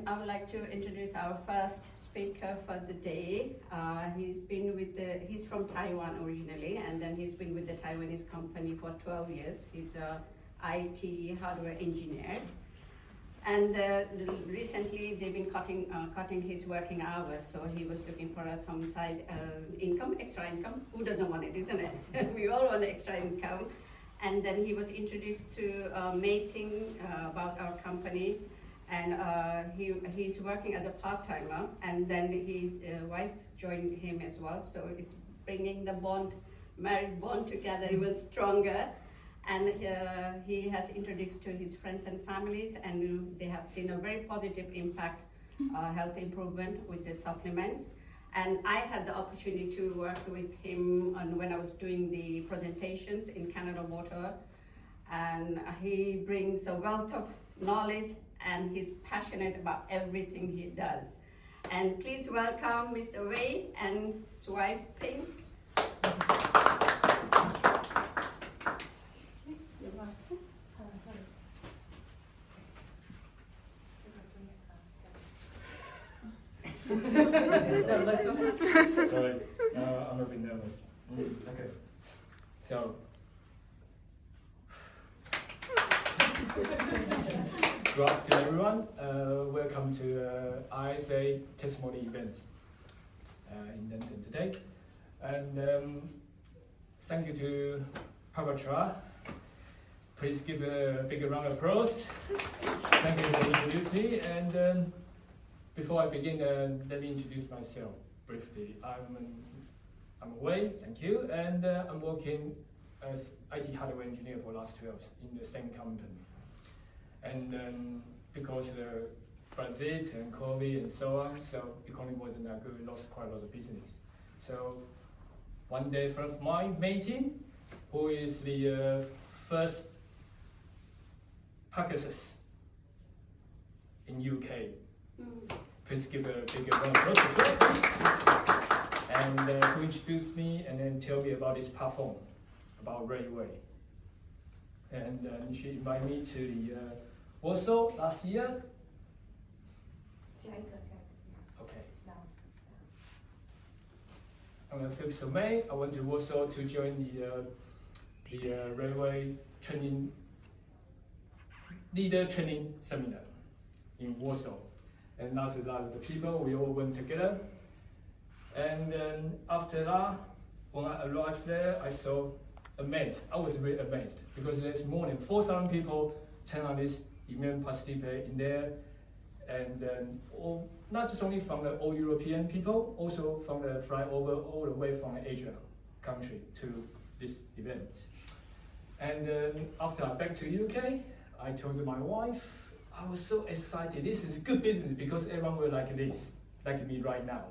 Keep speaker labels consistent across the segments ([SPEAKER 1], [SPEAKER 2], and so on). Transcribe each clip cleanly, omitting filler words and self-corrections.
[SPEAKER 1] I would like to introduce our first speaker for the day. He's from Taiwan originally, and then he's been with the Taiwanese company for 12 years. He's a IT hardware engineer. And recently they've been cutting his working hours, so he was looking for some side income, extra income. Who doesn't want it, isn't it? We all want extra income. And then he was introduced to a meeting about our company, and he's working as a part-timer, and then his wife joined him as well, so it's bringing the married bond together even stronger. And he has introduced to his friends and families, and they have seen a very positive impact, health improvement with the supplements. And I had the opportunity to work with him when I was doing the presentations in Canada Water. And he brings a wealth of knowledge, and he's passionate about everything he does. And please welcome Mr. Wei and his wife Pink. You're welcome.
[SPEAKER 2] Sorry, I'm a bit nervous. Okay, so good afternoon, everyone. Welcome to RSA testimony event in London today, and thank you to Pavatra. Please give a big round of applause. Thank you for introducing me. And before I begin, let me introduce myself briefly. I'm Wei, thank you, and I'm working as IT hardware engineer for the last 12 in the same company. And because the Brexit and COVID and so on, so economy wasn't that good, lost quite a lot of business. So one day, friend of mine, meeting, who is the first Pegasus in UK. Please give a big round of applause as well. And who introduced me and then tell me about this platform, about railway. And she invited me to the Warsaw last year. Okay. On the 5th of May, I went to Warsaw to join the railway training leader training seminar in Warsaw. And that's a lot of the people, we all went together. And then after that, when I arrived there, I saw amazed. I was really amazed because there's more than 4,000 people turn on this event participate in there. And then not just only from the all European people, also from the flyover all the way from the Asia country to this event. And then after I back to UK, I told my wife, I was so excited. This is a good business because everyone will like this, like me right now.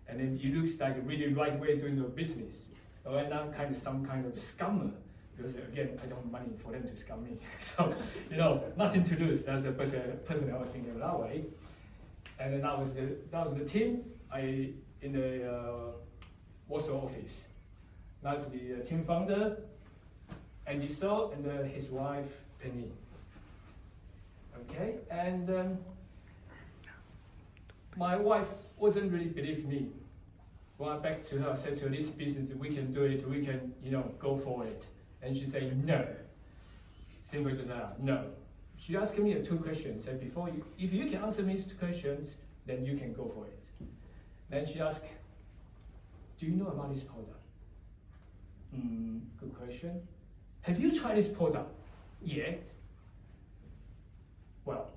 [SPEAKER 2] And then it looks like a really right way doing the business. So I'm not kind of some kind of scammer because again, I don't have money for them to scam me. So, nothing to lose. That's the person I was thinking that way. And then that was the team in the Warsaw office. That's the team founder, Andy So, and his wife, Penny. Okay, and my wife wasn't really believe me. When I back to her, I said to her, this business, we can do it, we can, go for it. And she said, no. Simple as that, no. She asked me 2 questions, said, if you can answer me 2 questions, then you can go for it. Then she asked, do you know about this product? Good question. Have you tried this product yet? Well,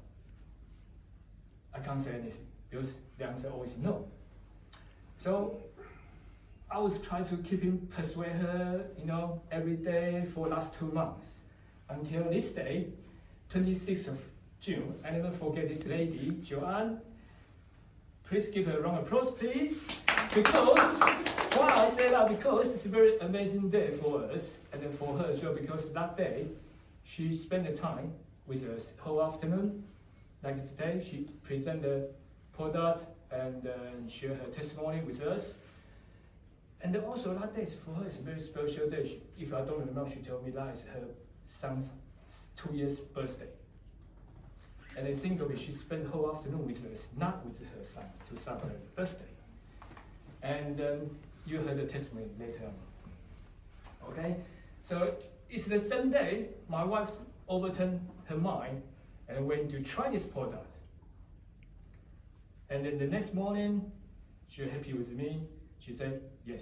[SPEAKER 2] I can't say anything because the answer always no. So I was trying to persuade her, every day for the last 2 months until this day, 26th of June. I never forget this lady, Joanne. Please give her a round of applause, please. Because, why I say that? Because it's a very amazing day for us and then for her as well. Because that day, she spent the time with us whole afternoon. Like today, she presented the product and share her testimony with us. And then also that day for her is a very special day. If I don't remember, she told me that is her son's 2 years birthday. And then think of it, she spent the whole afternoon with us, not with her sons, to celebrate the birthday. And you heard the testimony later on. Okay? So it's the same day, my wife overturned her mind and went to try this product. And then the next morning, she was happy with me. She said, yes,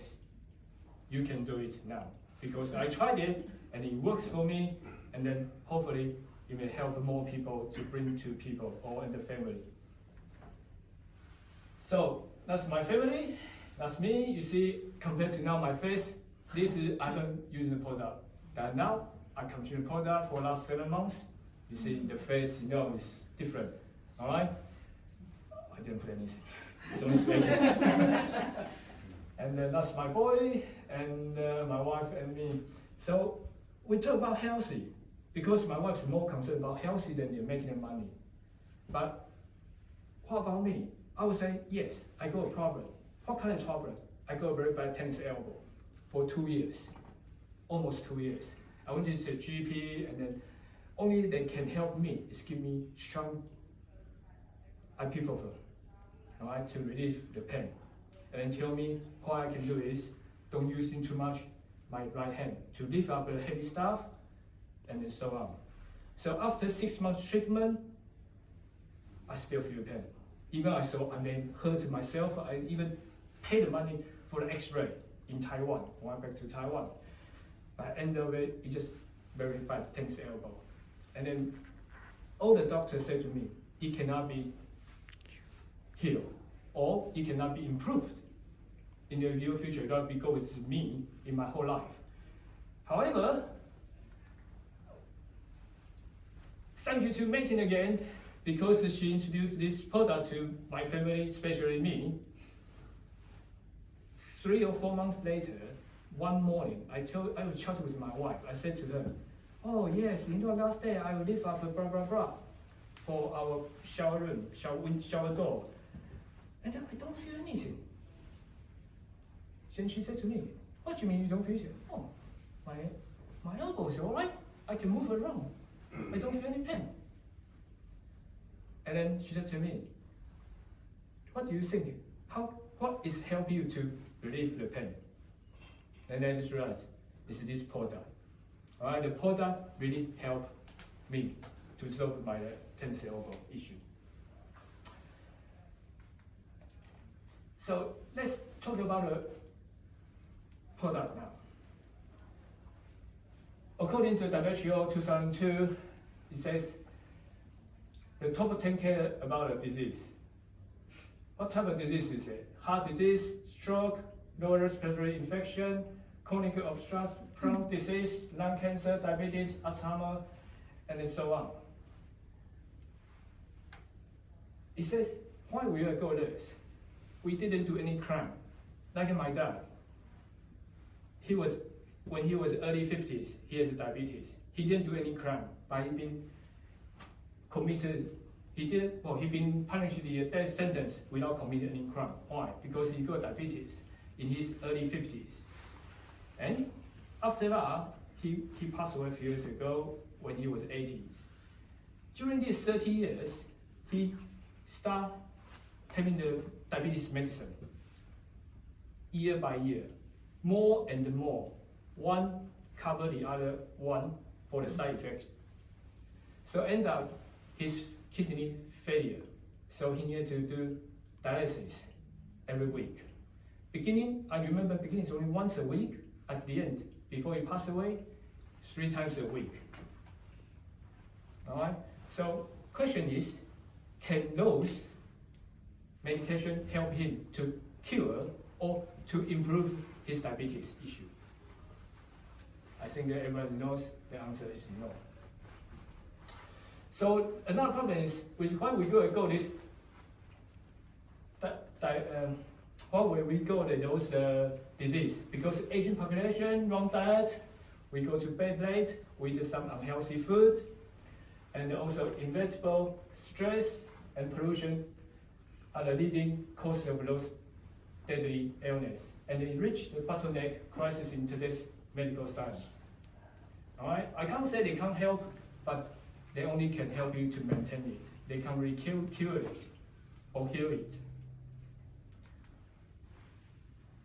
[SPEAKER 2] you can do it now. Because I tried it and it works for me, and then hopefully it may help more people to bring to people or in the family. So that's my family, that's me. You see, compared to now my face, this is I've been using the product. But now I continue the product for the last 7 months. You see the face, you know, is different. All right? I didn't put anything. So it's making. And then that's my boy and my wife and me. So we talk about healthy because my wife's more concerned about healthy than making money. But what about me? I would say, yes, I got a problem. What kind of problem? I got a very bad tennis elbow for 2 years, almost 2 years. I went to see a GP, and then only they can help me is give me strong ibuprofen, all right, to relieve the pain. And then tell me what I can do is don't use too much my right hand to lift up the heavy stuff, and then so on. So after 6 months treatment, I still feel pain. Even I saw I may hurt myself. I even paid the money for the X-ray in Taiwan. Went back to Taiwan. By the end of it, it's just very bad tennis elbow. And then all the doctors said to me, it cannot be healed, or it cannot be improved in the near future. It will be go with me in my whole life. However, thank you to Metin again, because she introduced this product to my family, especially me. 3 or 4 months later, one morning, I was chatting with my wife. I said to her, oh yes, you know, last day I will lift up a blah blah blah for our shower room, shower door. And then I don't feel anything. Then she said to me, what do you mean you don't feel anything? Oh, my elbow is all right. I can move around. I don't feel any pain. And then she said to me, what do you think? What is helping you to relieve the pain? And I just realized it's this product. All right, the product really helped me to solve my tennis elbow issue. So let's talk about the product now. According to WHO 2002, it says the top 10 care about a disease. What type of disease is it? Heart disease, stroke, lower respiratory infection, chronic obstructive disease, lung cancer, diabetes, Alzheimer's, and so on. It says, why we got this? We didn't do any crime. Like my dad, when he was early 50s, he has diabetes. He didn't do any crime, but he been committed. He been punished the death sentence without committing any crime. Why? Because he got diabetes in his early 50s. And after that, he passed away a few years ago when he was 80s. During these 30 years, he started having the diabetes medicine year by year, more and more. One cover the other one for the side effects. So end up his kidney failure. So he needed to do dialysis every week. I remember beginning it's only once a week. At the end, before he passed away, 3 times a week. All right. So question is, can those medication help him to cure or to improve his diabetes issue? I think that everyone knows the answer is no. So another problem is with why we go this. Why we go to those disease? Because aging population, wrong diet, we go to bed late, we eat some unhealthy food, and also inevitable stress and pollution are the leading causes of those deadly illness. And it reached the bottleneck crisis in today's medical science. All right, I can't say they can't help, but they only can help you to maintain it. they can really cure it or heal it.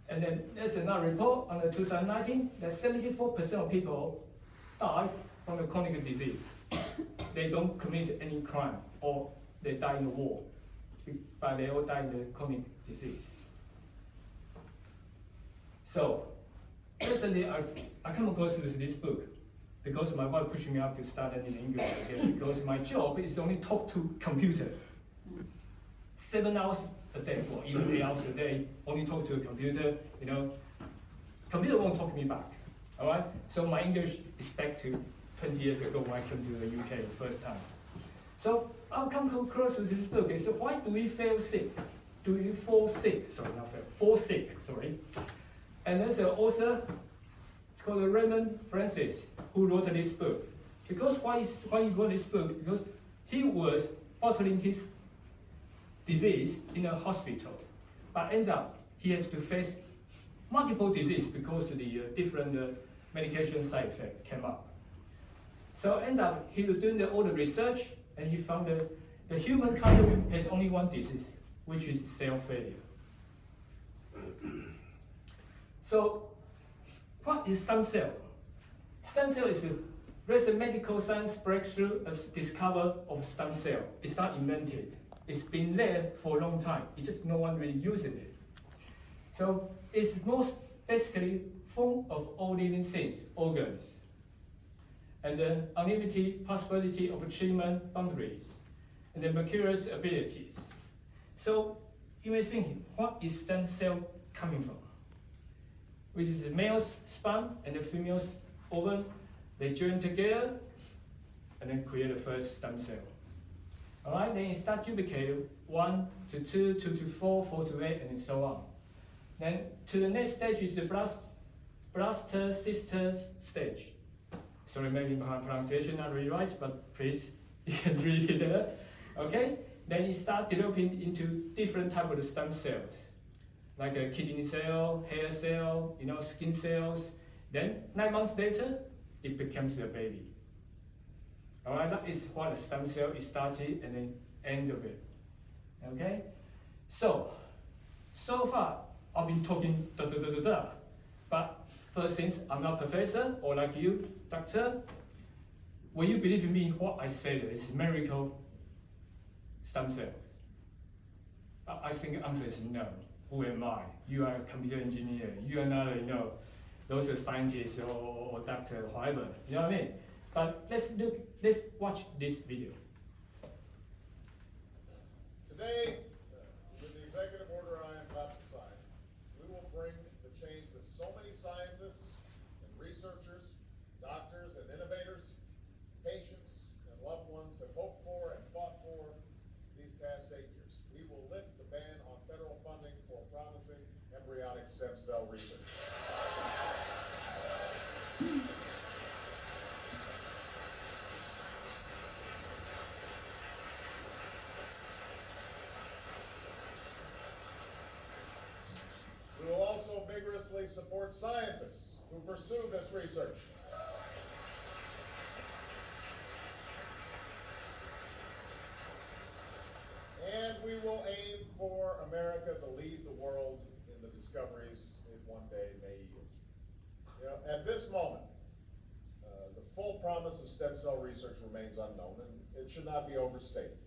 [SPEAKER 2] And then there's another report on the 2019 that 74% of people die from the chronic disease. They don't commit any crime or they die in the war, but they all die in the chronic disease. So recently I come across with this book because my wife pushed me up to start learning English again because my job is only talk to computer. 7 hours a day or even 8 hours a day, only talk to a computer, you know, computer won't talk me back, all right? So my English is back to 20 years ago when I came to the UK the first time. So I'll come across with this book. So why do we fall sick? Do we fall sick? Sorry, not fail, fall sick, sorry. And there's an author, it's called Raymond Francis, who wrote this book. Because why he wrote this book? Because he was battling his disease in a hospital, but end up he has to face multiple disease because of the different medication side effects came up. So end up he was doing all the research and he found that the human kind has only one disease, which is cell failure. So what is stem cell? Stem cell is there's a medical science breakthrough of discovery of stem cell. It's not invented. It's been there for a long time. It's just no one really using it. So it's most basically form of all living things, organs, and the unlimited possibility of treatment boundaries, and the mercurial abilities. So you may think, what is stem cell coming from? Which is the male's sperm and the female's ovum, they join together and then create the first stem cell. All right, then it starts duplicating 1 to 2, 2 to 4, 4 to 8, and so on. Then to the next stage is the blastocyst stage. Sorry, maybe my pronunciation not really right, but please you can read it there. Okay, then it starts developing into different types of stem cells, like a kidney cell, hair cell, you know, skin cells. Then 9 months later, it becomes a baby. All right, that is what the stem cell is started and then end of it. Okay, so far I've been talking but first things, I'm not a professor or like you, doctor. Will you believe in me? What I said is miracle stem cells. I think the answer is no. Who am I? You are a computer engineer. You are not, you know, those are scientists or doctor or whatever. You know what I mean? But let's watch this video.
[SPEAKER 3] Today, with the executive order I am about to sign, we will bring the change that so many scientists and researchers, doctors and innovators, patients and loved ones have hoped for and fought for these past 8 years. We will lift the ban on federal funding for promising embryonic stem cell research. We will also vigorously support scientists who pursue this research. And we will aim for America to lead the world in the discoveries it one day may yield. You know, at this moment, the full promise of stem cell research remains unknown, and it should not be overstated.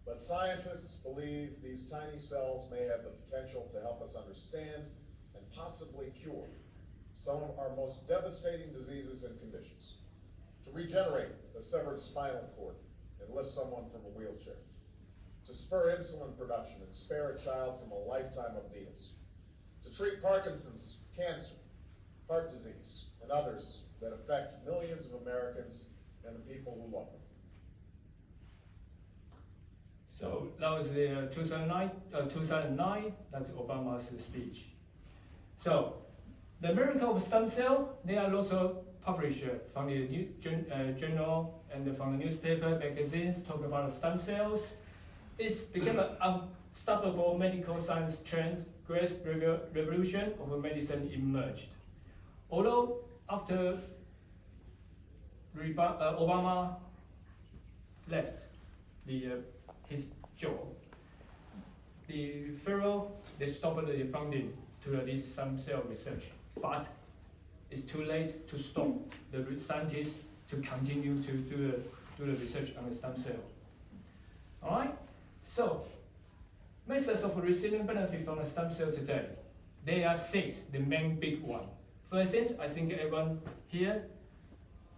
[SPEAKER 3] But scientists believe these tiny cells may have the potential to help us understand and possibly cure some of our most devastating diseases and conditions, to regenerate a severed spinal cord and lift someone from a wheelchair, to spur insulin production and spare a child from a lifetime of needles, to treat Parkinson's, cancer, heart disease, and others that affect millions of Americans and the people who love them.
[SPEAKER 2] So that was the 2009, that's Obama's speech. So the miracle of stem cell, they are also published from the journal and from the newspaper, magazines, talking about stem cells. It's become an unstoppable medical science trend, great revolution of medicine emerged. Although after Obama left, his jaw. The furrow, they stopped the funding to this stem cell research, but it's too late to stop the scientists to continue to do the research on the stem cell. All right. So methods of receiving benefit from the stem cell today. There are 6, the main big one. For instance, I think everyone here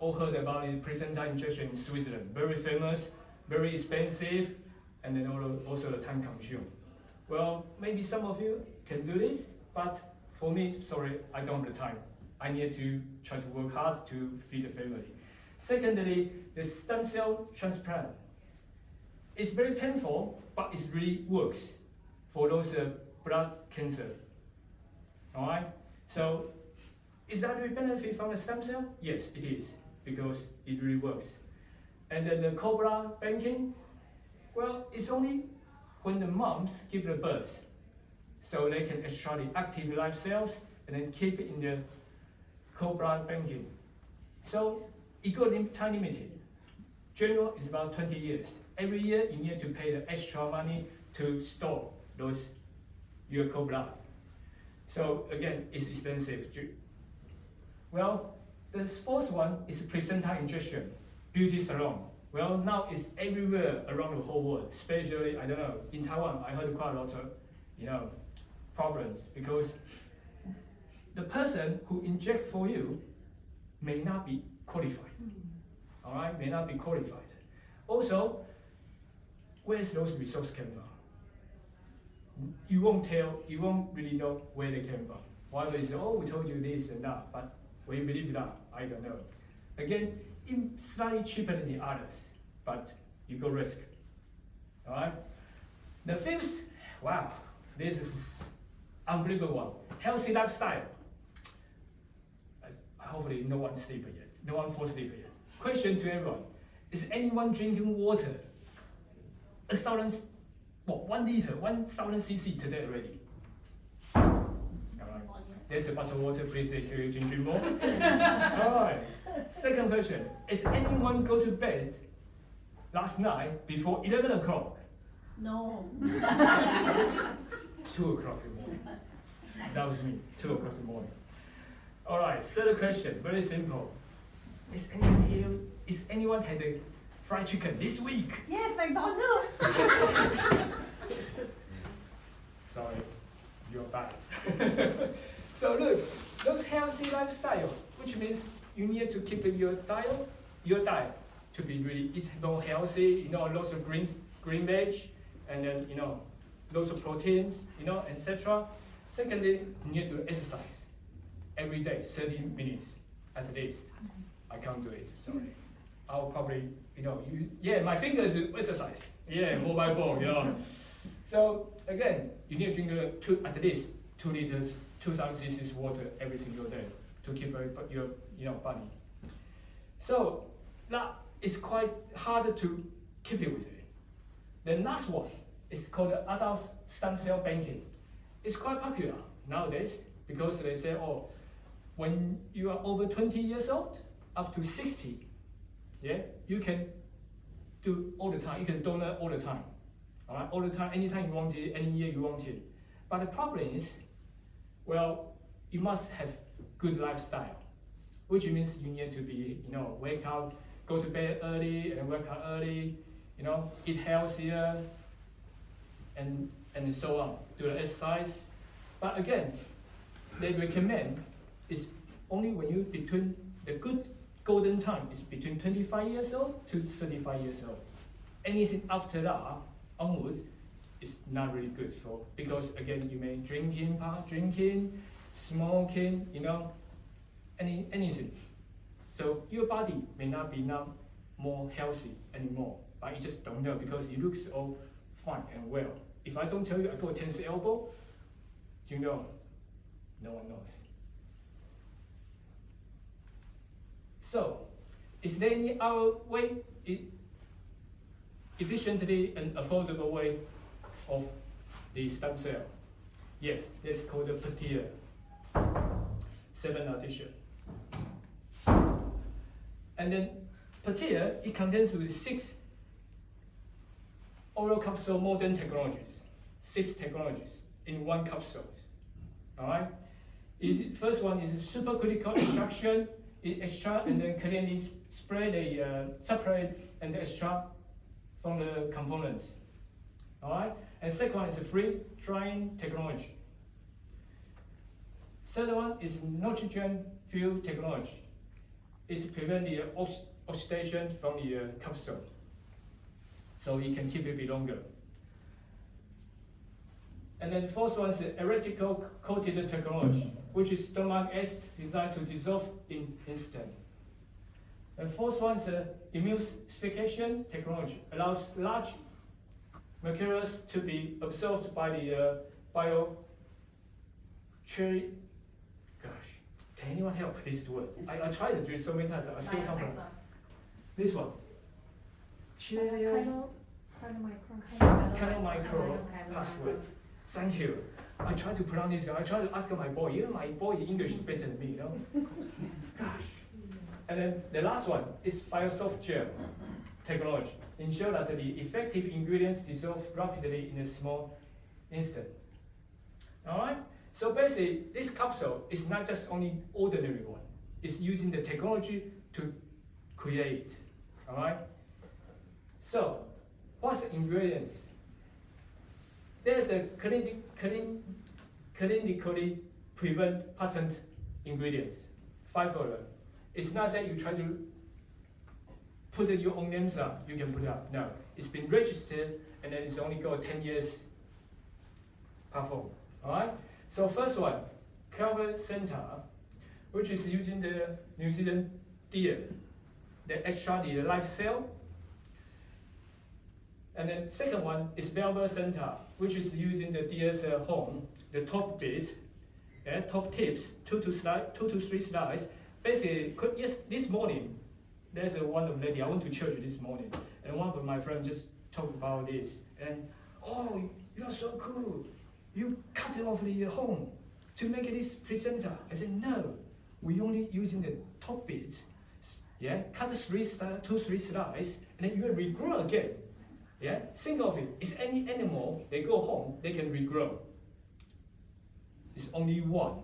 [SPEAKER 2] all heard about the placenta injection in Switzerland. Very famous, very expensive, and then also the time consuming. Well, maybe some of you can do this, but for me, sorry, I don't have the time. I need to try to work hard to feed the family. Secondly, the stem cell transplant. It's very painful, but it really works for those blood cancer. All right. So, is that really benefit from the stem cell? Yes, it is, because it really works. And then the cord blood banking, well, it's only when the moms give the birth, so they can extract the active live cells and then keep it in the cord blood banking. So it got time limited. General is about 20 years. Every year you need to pay the extra money to store those your cord blood. So again, it's expensive. Well, the fourth one is placenta injection, beauty salon. Well, now it's everywhere around the whole world, especially, I don't know, in Taiwan, I heard quite a lot of, problems, because the person who inject for you may not be qualified, all right, may not be qualified. Also, where's those resources came from? You won't really know where they came from. Why they say, oh, we told you this and that, but will you believe that? I don't know. Again, it's slightly cheaper than the others, but you go risk. All right. The fifth, wow, this is unbelievable one. Healthy lifestyle. Hopefully, no one sleep yet. No one falls asleep yet. Question to everyone: is anyone drinking water? 1 liter, 1,000 cc today already. All right. There's a bunch of water. Please take care. Drinking more. All right. Second question: is anyone go to bed last night before 11 o'clock?
[SPEAKER 4] No.
[SPEAKER 2] 2 o'clock in the morning. That was me. 2 o'clock in the morning. All right. Third question. Very simple. Is anyone had a fried chicken this week?
[SPEAKER 4] Yes, McDonald's.
[SPEAKER 2] Sorry, you're bad. So look, those healthy lifestyle, which means you need to keep your diet to be really eat more healthy, lots of green veg, and then lots of proteins, etc. Secondly, you need to exercise every day, 30 minutes at least. I can't do it, sorry. I'll probably, my fingers exercise. Yeah, mobile phone, So again, you need to drink at least 2 liters, 2,000 cc water every single day to keep your body. So that is quite hard to keep it with it. The last one is called adult stem cell banking. It's quite popular nowadays because they say, oh, when you are over 20 years old, up to 60, you can do all the time. You can donate all the time, all right, all the time, anytime you want it, any year you want it. But the problem is, well, you must have good lifestyle, which means you need to be, wake up, go to bed early, and wake up early, eat healthier, and so on. Do the exercise. But again, they recommend is only when you between the good golden time is between 25 years old to 35 years old. Anything after that onwards is not really good for, because again you may drinking, smoking, anything. So your body may not be more healthy anymore, but you just don't know because it looks all fine and well. If I don't tell you I got a tense elbow, do you know? No one knows. So, is there any other way, efficiently and affordable way of the stem cell? Yes, that's called the PTIA, 7 addition. And then PTIA, it contains with 6 oral capsule modern technologies, 6 technologies in one capsule. All right. First one is supercritical extraction. It extract and then cleanly spray the separate and extract from the components. All right. And second one is free drying technology. Third one is nitrogen fuel technology. It prevents the oxidation from the capsule, so it can keep it longer. And then fourth one is electrical coated technology, which is stomach acid designed to dissolve in instant. And fourth one is emulsification technology, allows large materials to be absorbed by the biochar. Gosh, can anyone help these words? I tried to do it so many times, I still can't. This one. Micro password. Thank you. I tried to pronounce this. I tried to ask my boy. Even my boy English is better than me, you know. Gosh. And then the last one is biosoft gel technology. Ensure that the effective ingredients dissolve rapidly in a small instant. All right. So basically, this capsule is not just only ordinary one. It's using the technology to create. All right. So, what's the ingredients? There's a clinically proven patent ingredients, 5 of them. It's not that you try to put your own names up, you can put it up. No, it's been registered and then it's only got 10 years perform. All right. So first one, Cover Center, which is using the New Zealand deer, the extra the live cell. And then second one is Velvet Center, which is using the deer's horn, the top bits, top tips, 2 to 3 slides. Basically, yes, this morning, there's a one lady, I went to church this morning, and one of my friends just talked about this. And, oh, you're so cool. You cut off the horn to make this presenter. I said, no, we only using the top bits. Yeah, cut 2 to 3 slides, and then you will regrow again. Yeah, think of it. It's any animal, they go home, they can regrow. It's only one,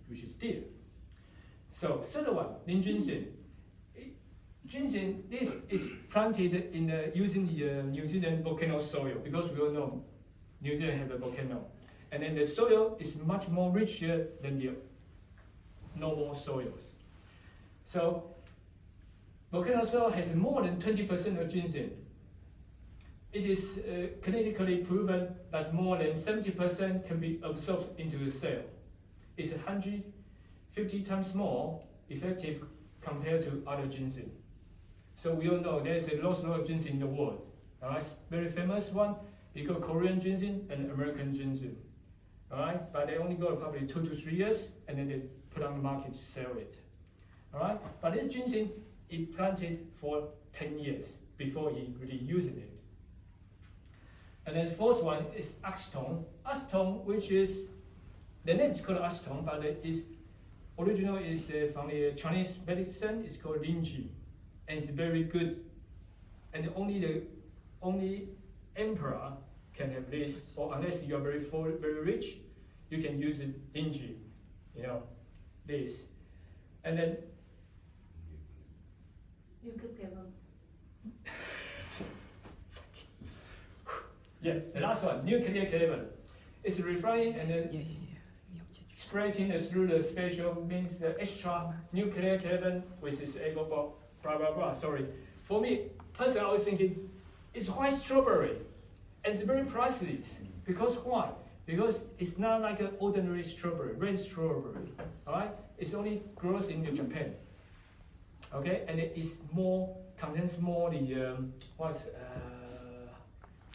[SPEAKER 2] which is deer. So third one, ginseng. Ginseng, this is planted in using the New Zealand volcano soil, because we all know New Zealand have a volcano. And then the soil is much more richer than the normal soils. So volcano soil has more than 20% of ginseng. It is clinically proven that more than 70% can be absorbed into the cell. It's 150 times more effective compared to other ginseng. So we all know there's a lot of ginseng in the world. Very famous one, we call Korean ginseng and American ginseng. All right, but they only go probably 2 to 3 years, and then they put on the market to sell it. All right, but this ginseng is planted for 10 years before you really using it. And then the fourth one is acetone. Acetone, which is, the name is called acetone, but it is original is from the Chinese medicine. It's called linji, and it's very good. And only emperor can have this, or unless you are very full, very rich, you can use it linji, this. And then
[SPEAKER 4] you could give them.
[SPEAKER 2] Yes, the last one, nuclear cable. It's refining and then spreading through the spatial means the extra nuclear carbon which is able blah blah blah. Sorry. For me, personally, I was thinking it's white strawberry and it's very priceless. Because why? Because it's not like an ordinary strawberry, red strawberry. Alright? It only grows in Japan. Okay, and it is more contains more the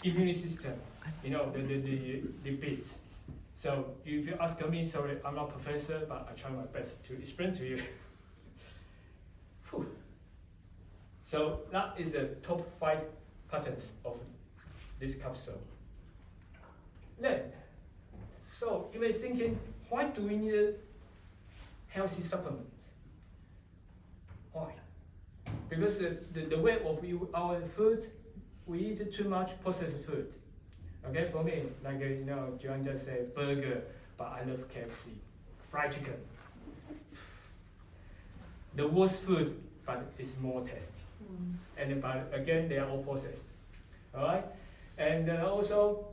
[SPEAKER 2] immune system, the bits. So if you ask me, sorry, I'm not a professor, but I try my best to explain to you. So that is the top 5 patents of this capsule. Then, so you may be thinking, why do we need a healthy supplement? Why? Because the way of our food we eat too much processed food. Okay, for me, like Joanne just said, burger, but I love KFC, fried chicken. The worst food, but it's more tasty. And but again, they are all processed. All right, and also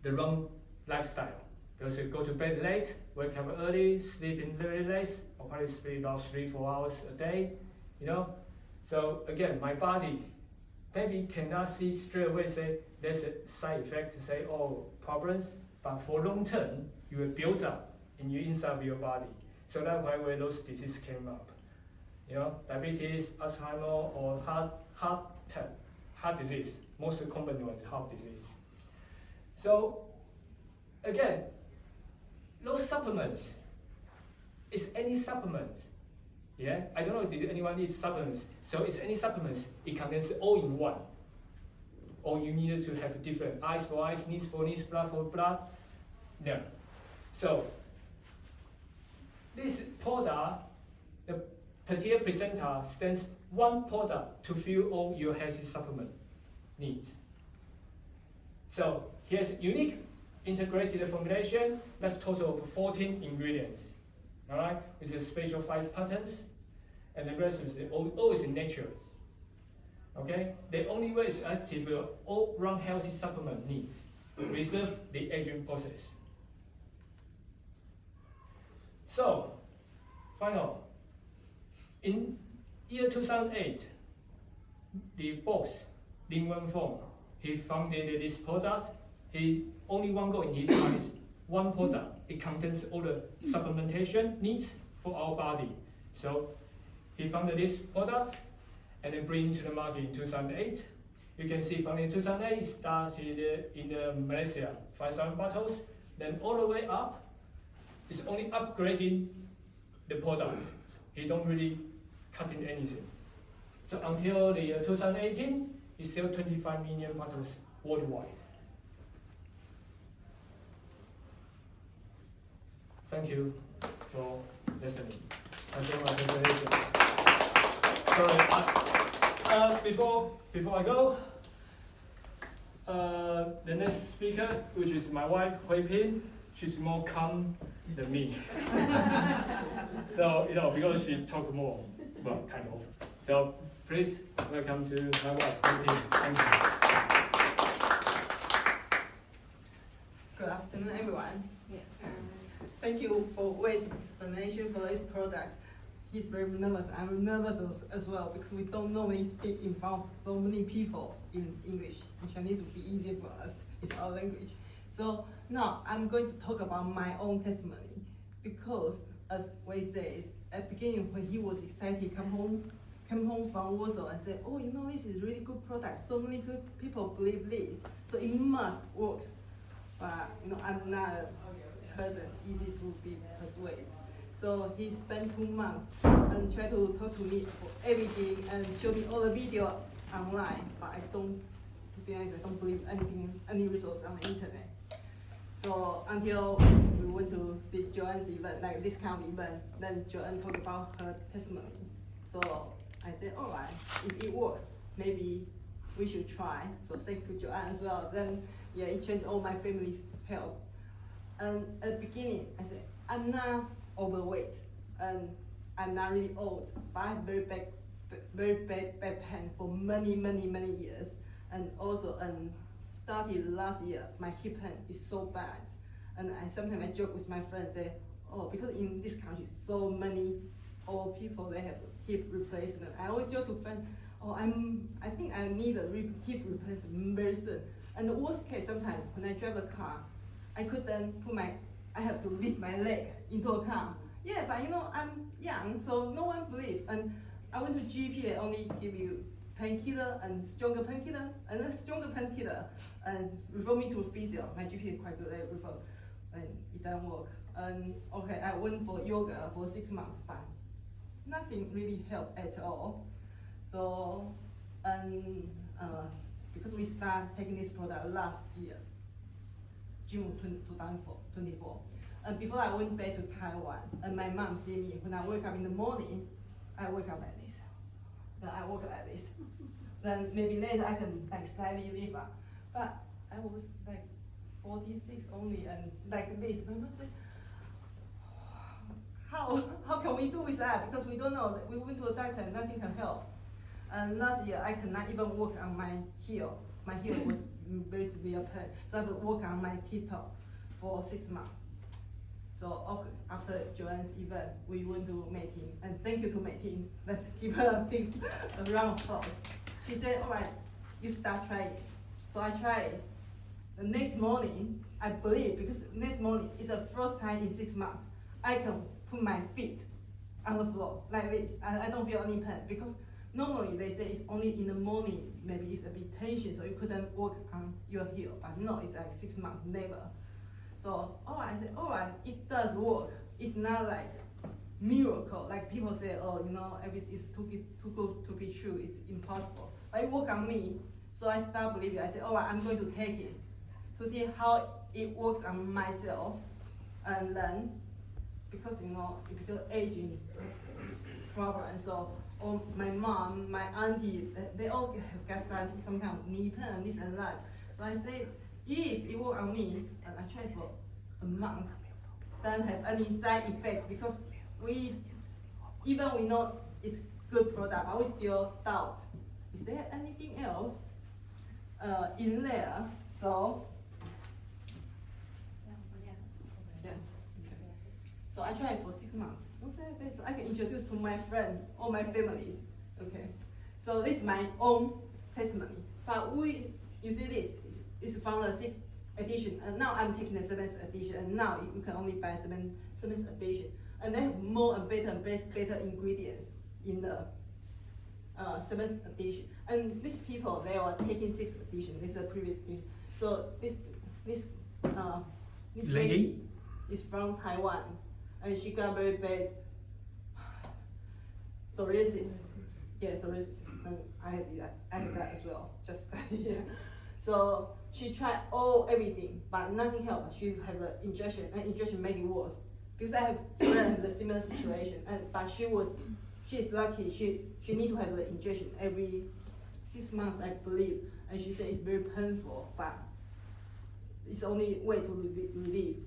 [SPEAKER 2] the wrong lifestyle. Because you go to bed late, wake up early, sleep in very late, or probably sleep about 3-4 hours a day. So again, my body maybe cannot see straight away say there's a side effect, say problems, but for long term you will build up in your inside of your body. So that's why when those diseases came up, diabetes, Alzheimer, or heart disease. Most common one is heart disease. So again, those supplements is any supplement. Yeah, I don't know if anyone needs supplements. So it's any supplements. It contains all in one. Or you need to have different eyes for eyes, knees for knees, blood for blood. No. So this product, the particular presenter stands one product to fill all your healthy supplement needs. So here's unique integrated formulation. That's total of 14 ingredients. All right, with a special 5 patterns, and the rest is always in nature. Okay, the only way is active all round healthy supplement needs. Reserve the aging process. So, final. In year 2008, the boss, Lin Wenfeng, he founded this product. He only one goal in his mind is one product. It contains all the supplementation needs for our body. So he founded this product and then bring it to the market in 2008. You can see from in 2008, it started in Malaysia, 5,000 bottles. Then all the way up, it's only upgrading the product. He don't really cut in anything. So until the year 2018, he sold 25 million bottles worldwide. Thank you for listening. That's all my presentation. Sorry, before I go, the next speaker, which is my wife, Hui Pin, she's more calm than me. So, because she talk more, well, kind of. So, please welcome to my wife, Hui Pin. Thank you.
[SPEAKER 5] Good afternoon, everyone. Thank you for Wei's explanation for this product. He's very nervous. I'm nervous as well because we don't normally speak in front of so many people in English. In Chinese would be easier for us. It's our language. So now I'm going to talk about my own testimony because, as Wei says, at the beginning when he was excited, came home from Warsaw and said, "Oh, this is a really good product. So many people believe this, so it must work." But I'm not a person easy to be persuaded. So he spent 2 months and tried to talk to me for everything and show me all the video online. But to be honest, I don't believe any results on the internet. So until we went to see Joanne's event, like this kind of event, then Joanne talked about her testimony. So I said, all right, if it works, maybe we should try. So thanks to Joanne as well. Then it changed all my family's health. And at the beginning, I said, I'm not overweight and I'm not really old, but I have very bad back pain for many years. And also, started last year, my hip pain is so bad. And sometimes I joke with my friends, say, oh, because in this country, so many old people, they have hip replacement. I always joke to friends, oh, I think I need a hip replacement very soon. And the worst case, sometimes when I drive a car, I have to lift my leg into a car. Yeah, but I'm young, so no one believes. And I went to GP, they only give you painkiller and stronger painkiller, and a stronger painkiller, and refer me to a physio. My GP is quite good at refer, and it doesn't work. And okay, I went for yoga for 6 months, but nothing really helped at all. So, because we started taking this product last year, June 2024. And before I went back to Taiwan, and my mom see me when I wake up in the morning, I wake up like this. Then I walk like this. then maybe later I can like slightly live up. But I was like 46 only and like this. And I'm saying, how can we do with that? Because we don't know. We went to a doctor and nothing can help. And last year I cannot even work on my heel. My heel was very severe pain. So I would work on my tip-top for 6 months. So okay, after Joanne's event, we went to meeting, and thank you to meeting. Let's give her a round of applause. She said, all right, you start trying. So I tried. The next morning, I believe, because next morning is the first time in 6 months, I can put my feet on the floor like this. I don't feel any pain, because normally they say it's only in the morning, maybe it's a bit tension, so you couldn't work on your heel, but no, it's like 6 months, never. So, I said, all right, it does work. It's not like miracle, like people say, oh, you know, it's too good to be true, it's impossible. But it worked on me, so I started believing. I said, all right, I'm going to take it to see how it works on myself. And then, because, you know, because aging problem, so my mom, my auntie, they all have got some kind of knee pain, this and that. So I said, if it worked on me, and I tried for a month, don't have any side effect, because even we know it's good product, but we still doubt. Is there anything else in there? So yeah. Okay. So I tried for 6 months. What's that? So I can introduce to my friend or my families. Okay. So this is my own testimony. But you see this is from the 6th edition, and now I'm taking the 7th edition, and now you can only buy 7th edition, and they have more and better ingredients in the 7th edition. And these people, they are taking 6th edition. This is the previous edition. So this lady is from Taiwan, and she got very bad psoriasis. Yeah, psoriasis, and I had that as well. Just yeah. So she tried everything, but nothing helped. She had the injection, and injection made it worse. Because I have the similar situation, but she's lucky. She need to have the injection every 6 months, I believe. And she said it's very painful, but it's only way to relieve.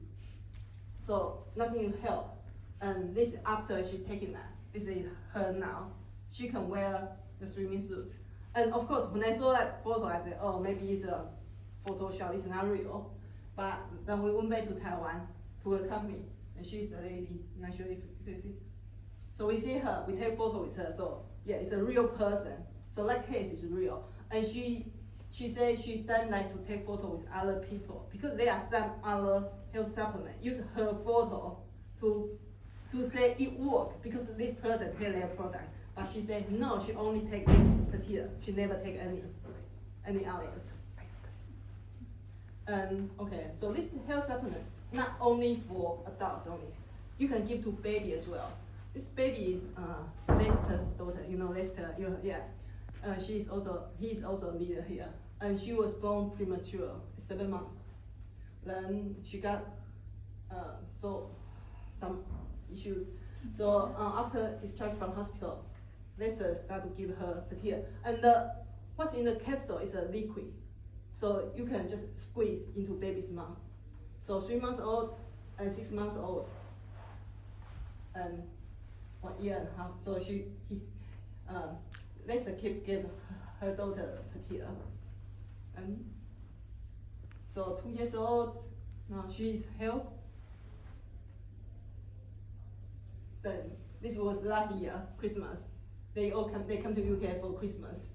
[SPEAKER 5] So nothing will help. And this after she taking that, this is her now. She can wear the swimming suit. And of course, when I saw that photo, I said, oh, maybe it's a Photoshop, it's not real. But then we went back to Taiwan to a company, and she's a lady. I'm not sure if you can see. So we see her, we take photo with her. So yeah, it's a real person. So that case is real. And she said she doesn't like to take photo with other people, because there are some other health supplement use her photo to say it worked, because this person had their product. But she said no, she only take this particular. She never take any others. Okay, so this health supplement not only for adults only. You can give to baby as well. This baby is Lester's daughter. You know Lester, yeah. He's also a leader here, and she was born premature, 7 months. Then she got some issues. So after discharge from hospital, Lester started to give her Patia. And what's in the capsule is a liquid. So you can just squeeze into baby's mouth. So 3 months old and 6 months old and 1 year and a half. So Lester gave her daughter Patia. And so 2 years old, now she is healthy. Then this was last year, Christmas. They come to UK for Christmas.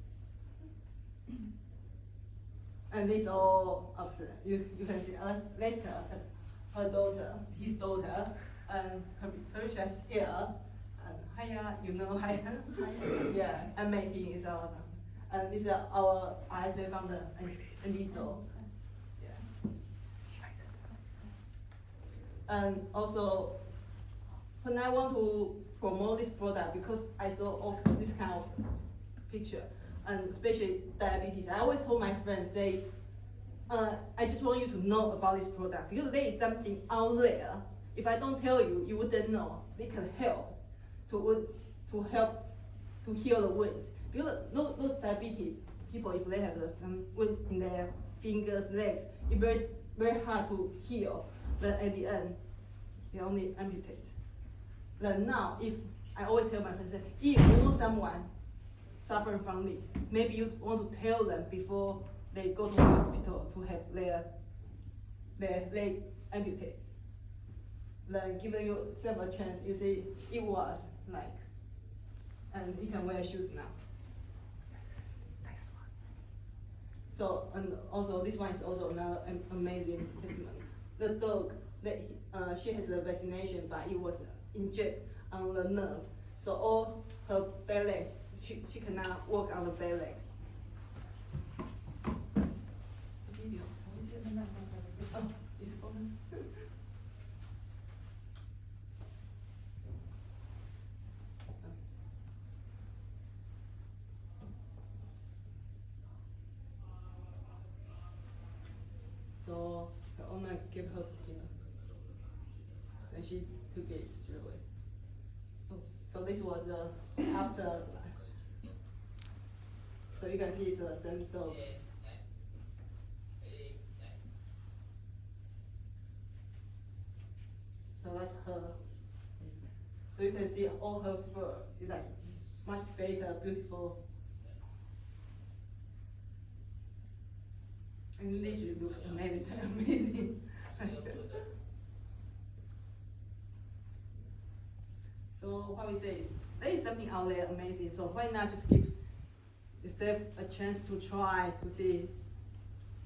[SPEAKER 5] And this all upset. You can see Lester, her daughter, his daughter, and her Patricia is here, and Haya, you know Haya? Yeah, and Meeting is our, and this is our RSA founder, and Lisa. Yeah. And also, when I want to promote this product, because I saw all this kind of picture, and especially diabetes, I always told my friends, I just want you to know about this product, because there is something out there. If I don't tell you, you wouldn't know. They can help to heal the wound. Because those diabetes, people, if they have some wound in their fingers, legs, it's very, very hard to heal. But at the end, they only amputate. Then now, if I always tell my friends, that if you know someone suffering from this, maybe you want to tell them before they go to the hospital to have their leg amputated. Then give yourself a chance. You see, it was like, and you can wear shoes now. Nice one. So, and also this one is also another amazing testimony. The dog, she has a vaccination, but it was injected on the nerve. So all her bare legs, she cannot walk on the bare legs. Video. Oh, it's on. So the owner gave her, and she took it straight away. Oh, so this was after. So you can see it's the same dog. So that's her. So you can see all her fur is like much better, beautiful. And this looks amazing. So what we say is, there is something out there amazing, so why not just give yourself a chance to try to see.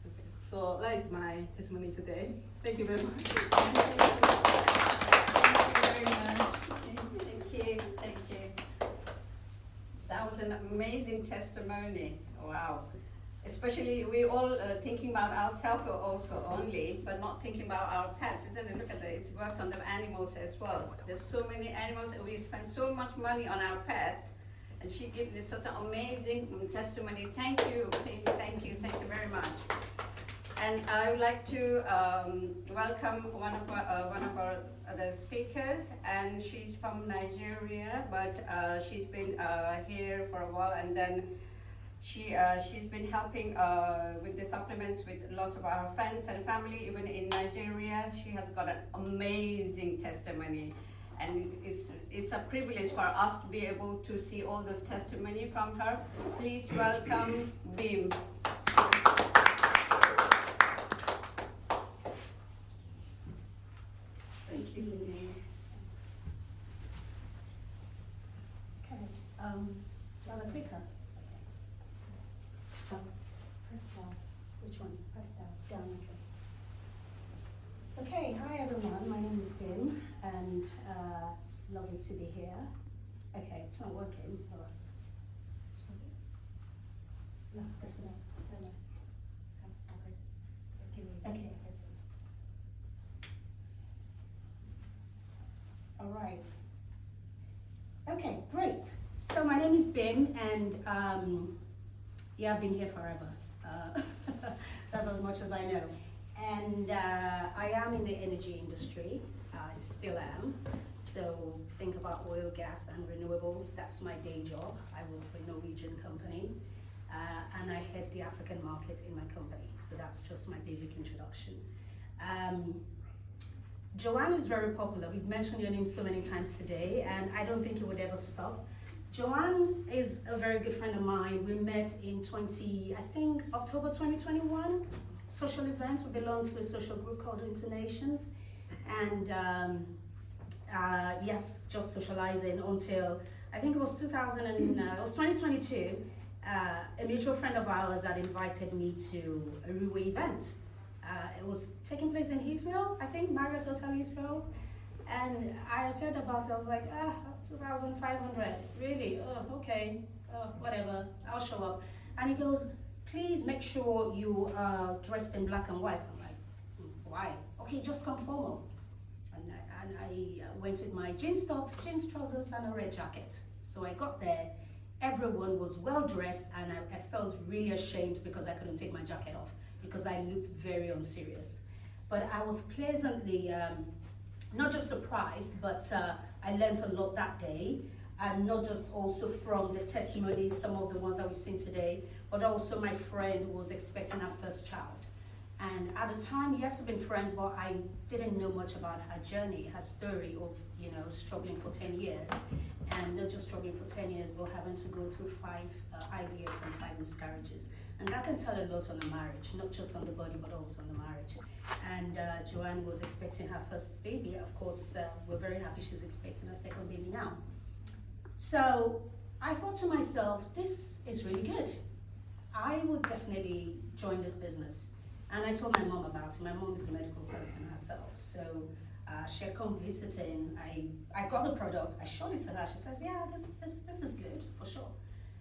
[SPEAKER 5] Okay. So that is my testimony today. Thank you very much.
[SPEAKER 1] Thank you. That was an amazing testimony. Wow. Especially we all thinking about ourselves also only, but not thinking about our pets, isn't it? Look at it, it works on the animals as well. There's so many animals, and we spend so much money on our pets, and she gives this such an amazing testimony. Thank you very much. And I would like to welcome one of our other speakers, and she's from Nigeria, but she's been here for a while, and then she's been helping with the supplements with lots of our friends and family, even in Nigeria. She has got an amazing testimony, and it's a privilege for us to be able to see all this testimony from her. Please welcome Bim. Thank you.
[SPEAKER 6] Thanks. Okay, do you have a clicker? Press down. Which one? Press down. Down, okay. Okay, hi everyone, my name is Bin, and it's lovely to be here. Okay, it's not working. Hold on. No, this is. Okay. All right. Okay, great. So my name is Bin, and yeah, I've been here forever. That's as much as I know. And I am in the energy industry. I still am. So think about oil, gas, and renewables. That's my day job. I work for a Norwegian company. And I head the African market in my company. So that's just my basic introduction. Joanne is very popular. We've mentioned your name so many times today, and I don't think it would ever stop. Joanne is a very good friend of mine. We met in October 2021, social event. We belong to a social group called Internations. And yes, just socializing until, I think it was 2022. A mutual friend of ours had invited me to a Ruwe event. It was taking place in Heathrow, I think, Marriott Hotel Heathrow. And I heard about it, I was like, 2,500, really? Oh, okay, whatever, I'll show up. And he goes, please make sure you are dressed in black and white. I'm like, why? Okay, just come formal. And I went with my jeans top, jeans trousers, and a red jacket. So I got there, everyone was well dressed, and I felt really ashamed because I couldn't take my jacket off, because I looked very unserious. But I was pleasantly, not just surprised, but I learned a lot that day. and not just also from the testimonies, some of the ones that we've seen today, but also my friend was expecting her first child. And at the time, yes, we've been friends, but I didn't know much about her journey, her story of, you know, struggling for 10 years. And not just struggling for 10 years, but having to go through 5 IVFs and 5 miscarriages. And that can tell a lot on the marriage, not just on the body, but also on the marriage. And Joanne was expecting her first baby. Of course, we're very happy she's expecting her second baby now. So I thought to myself, this is really good. I would definitely join this business. And I told my mom about it. My mom is a medical person herself. So she had come visiting. I got the product. I showed it to her. She says, yeah, this is good for sure.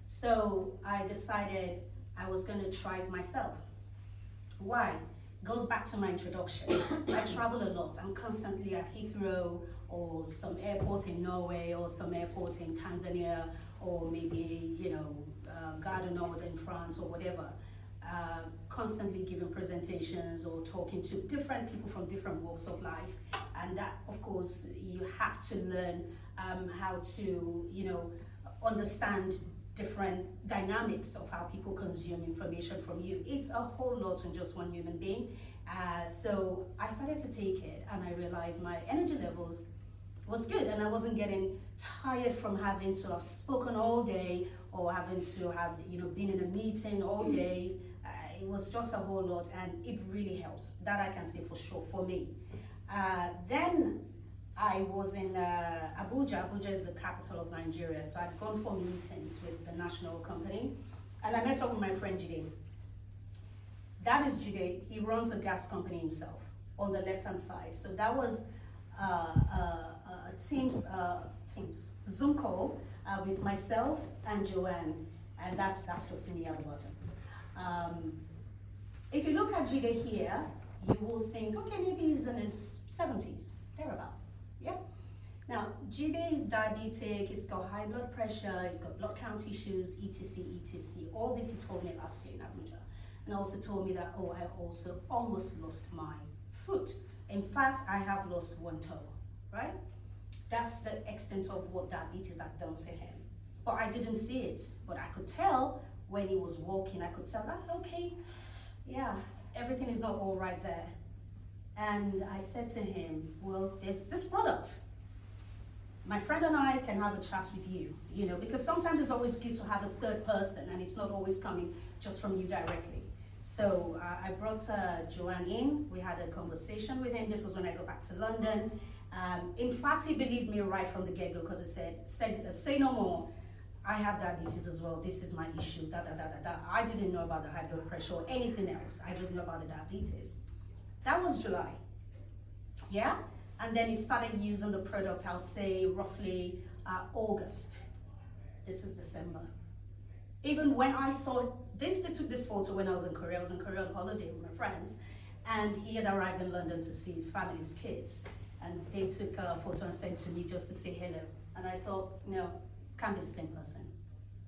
[SPEAKER 6] So I decided I was going to try it myself. Why? Goes back to my introduction. I travel a lot. I'm constantly at Heathrow or some airport in Norway or some airport in Tanzania or maybe, you know, Gare du Nord in France or whatever. Constantly giving presentations or talking to different people from different walks of life, and that, of course, you have to learn how to, you know, understand different dynamics of how people consume information from you. It's a whole lot on just one human being. So I started to take it, and I realized my energy levels was good, and I wasn't getting tired from having to have spoken all day or having to have, you know, been in a meeting all day. It was just a whole lot, and it really helped. That I can say for sure for me. Then I was in Abuja. Abuja is the capital of Nigeria, so I'd gone for meetings with the national company, and I met up with my friend Jide. That is Jide. He runs a gas company himself on the left-hand side. So that was Teams Zoom call with myself and Joanne, and that's Tosini at the bottom. If you look at Jide here, you will think, okay, maybe he's in his 70s, thereabout, yeah? Now, Jide is diabetic, he's got high blood pressure, he's got blood count issues, etc., etc. All this he told me last year in Abuja. And also told me that, oh, I also almost lost my foot. In fact, I have lost one toe, right? That's the extent of what diabetes had done to him. But I didn't see it, but I could tell when he was walking, I could tell that, okay, yeah, everything is not all right there. And I said to him, well, there's this product. My friend and I can have a chat with you, you know, because sometimes it's always good to have a third person, and it's not always coming just from you directly. So I brought Joanne in, we had a conversation with him. This was when I got back to London. In fact, he believed me right from the get-go, because he said, say no more. I have diabetes as well. This is my issue. I didn't know about the high blood pressure or anything else. I just knew about the diabetes. That was July. Yeah? And then he started using the product, I'll say roughly August. This is December. Even when I saw this, they took this photo when I was in Korea. I was in Korea on holiday with my friends. And he had arrived in London to see his family, his kids. And they took a photo and sent to me just to say hello. And I thought, no, can't be the same person.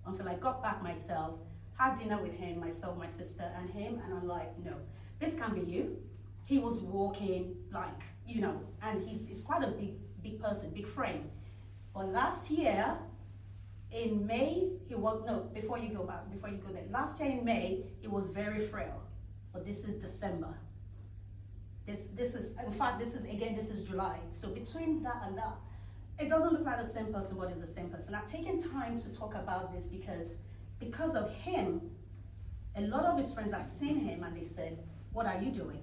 [SPEAKER 6] Until I got back myself, had dinner with him, myself, my sister, and him, and I'm like, no, this can't be you. He was walking like, you know, and he's quite a big person, big frame. But last year, in May, before you go there, last year in May, it was very frail. But this is December. This is, in fact, this is July. So between that and that, it doesn't look like the same person, but it's the same person. I've taken time to talk about this because of him, a lot of his friends have seen him and they said, what are you doing?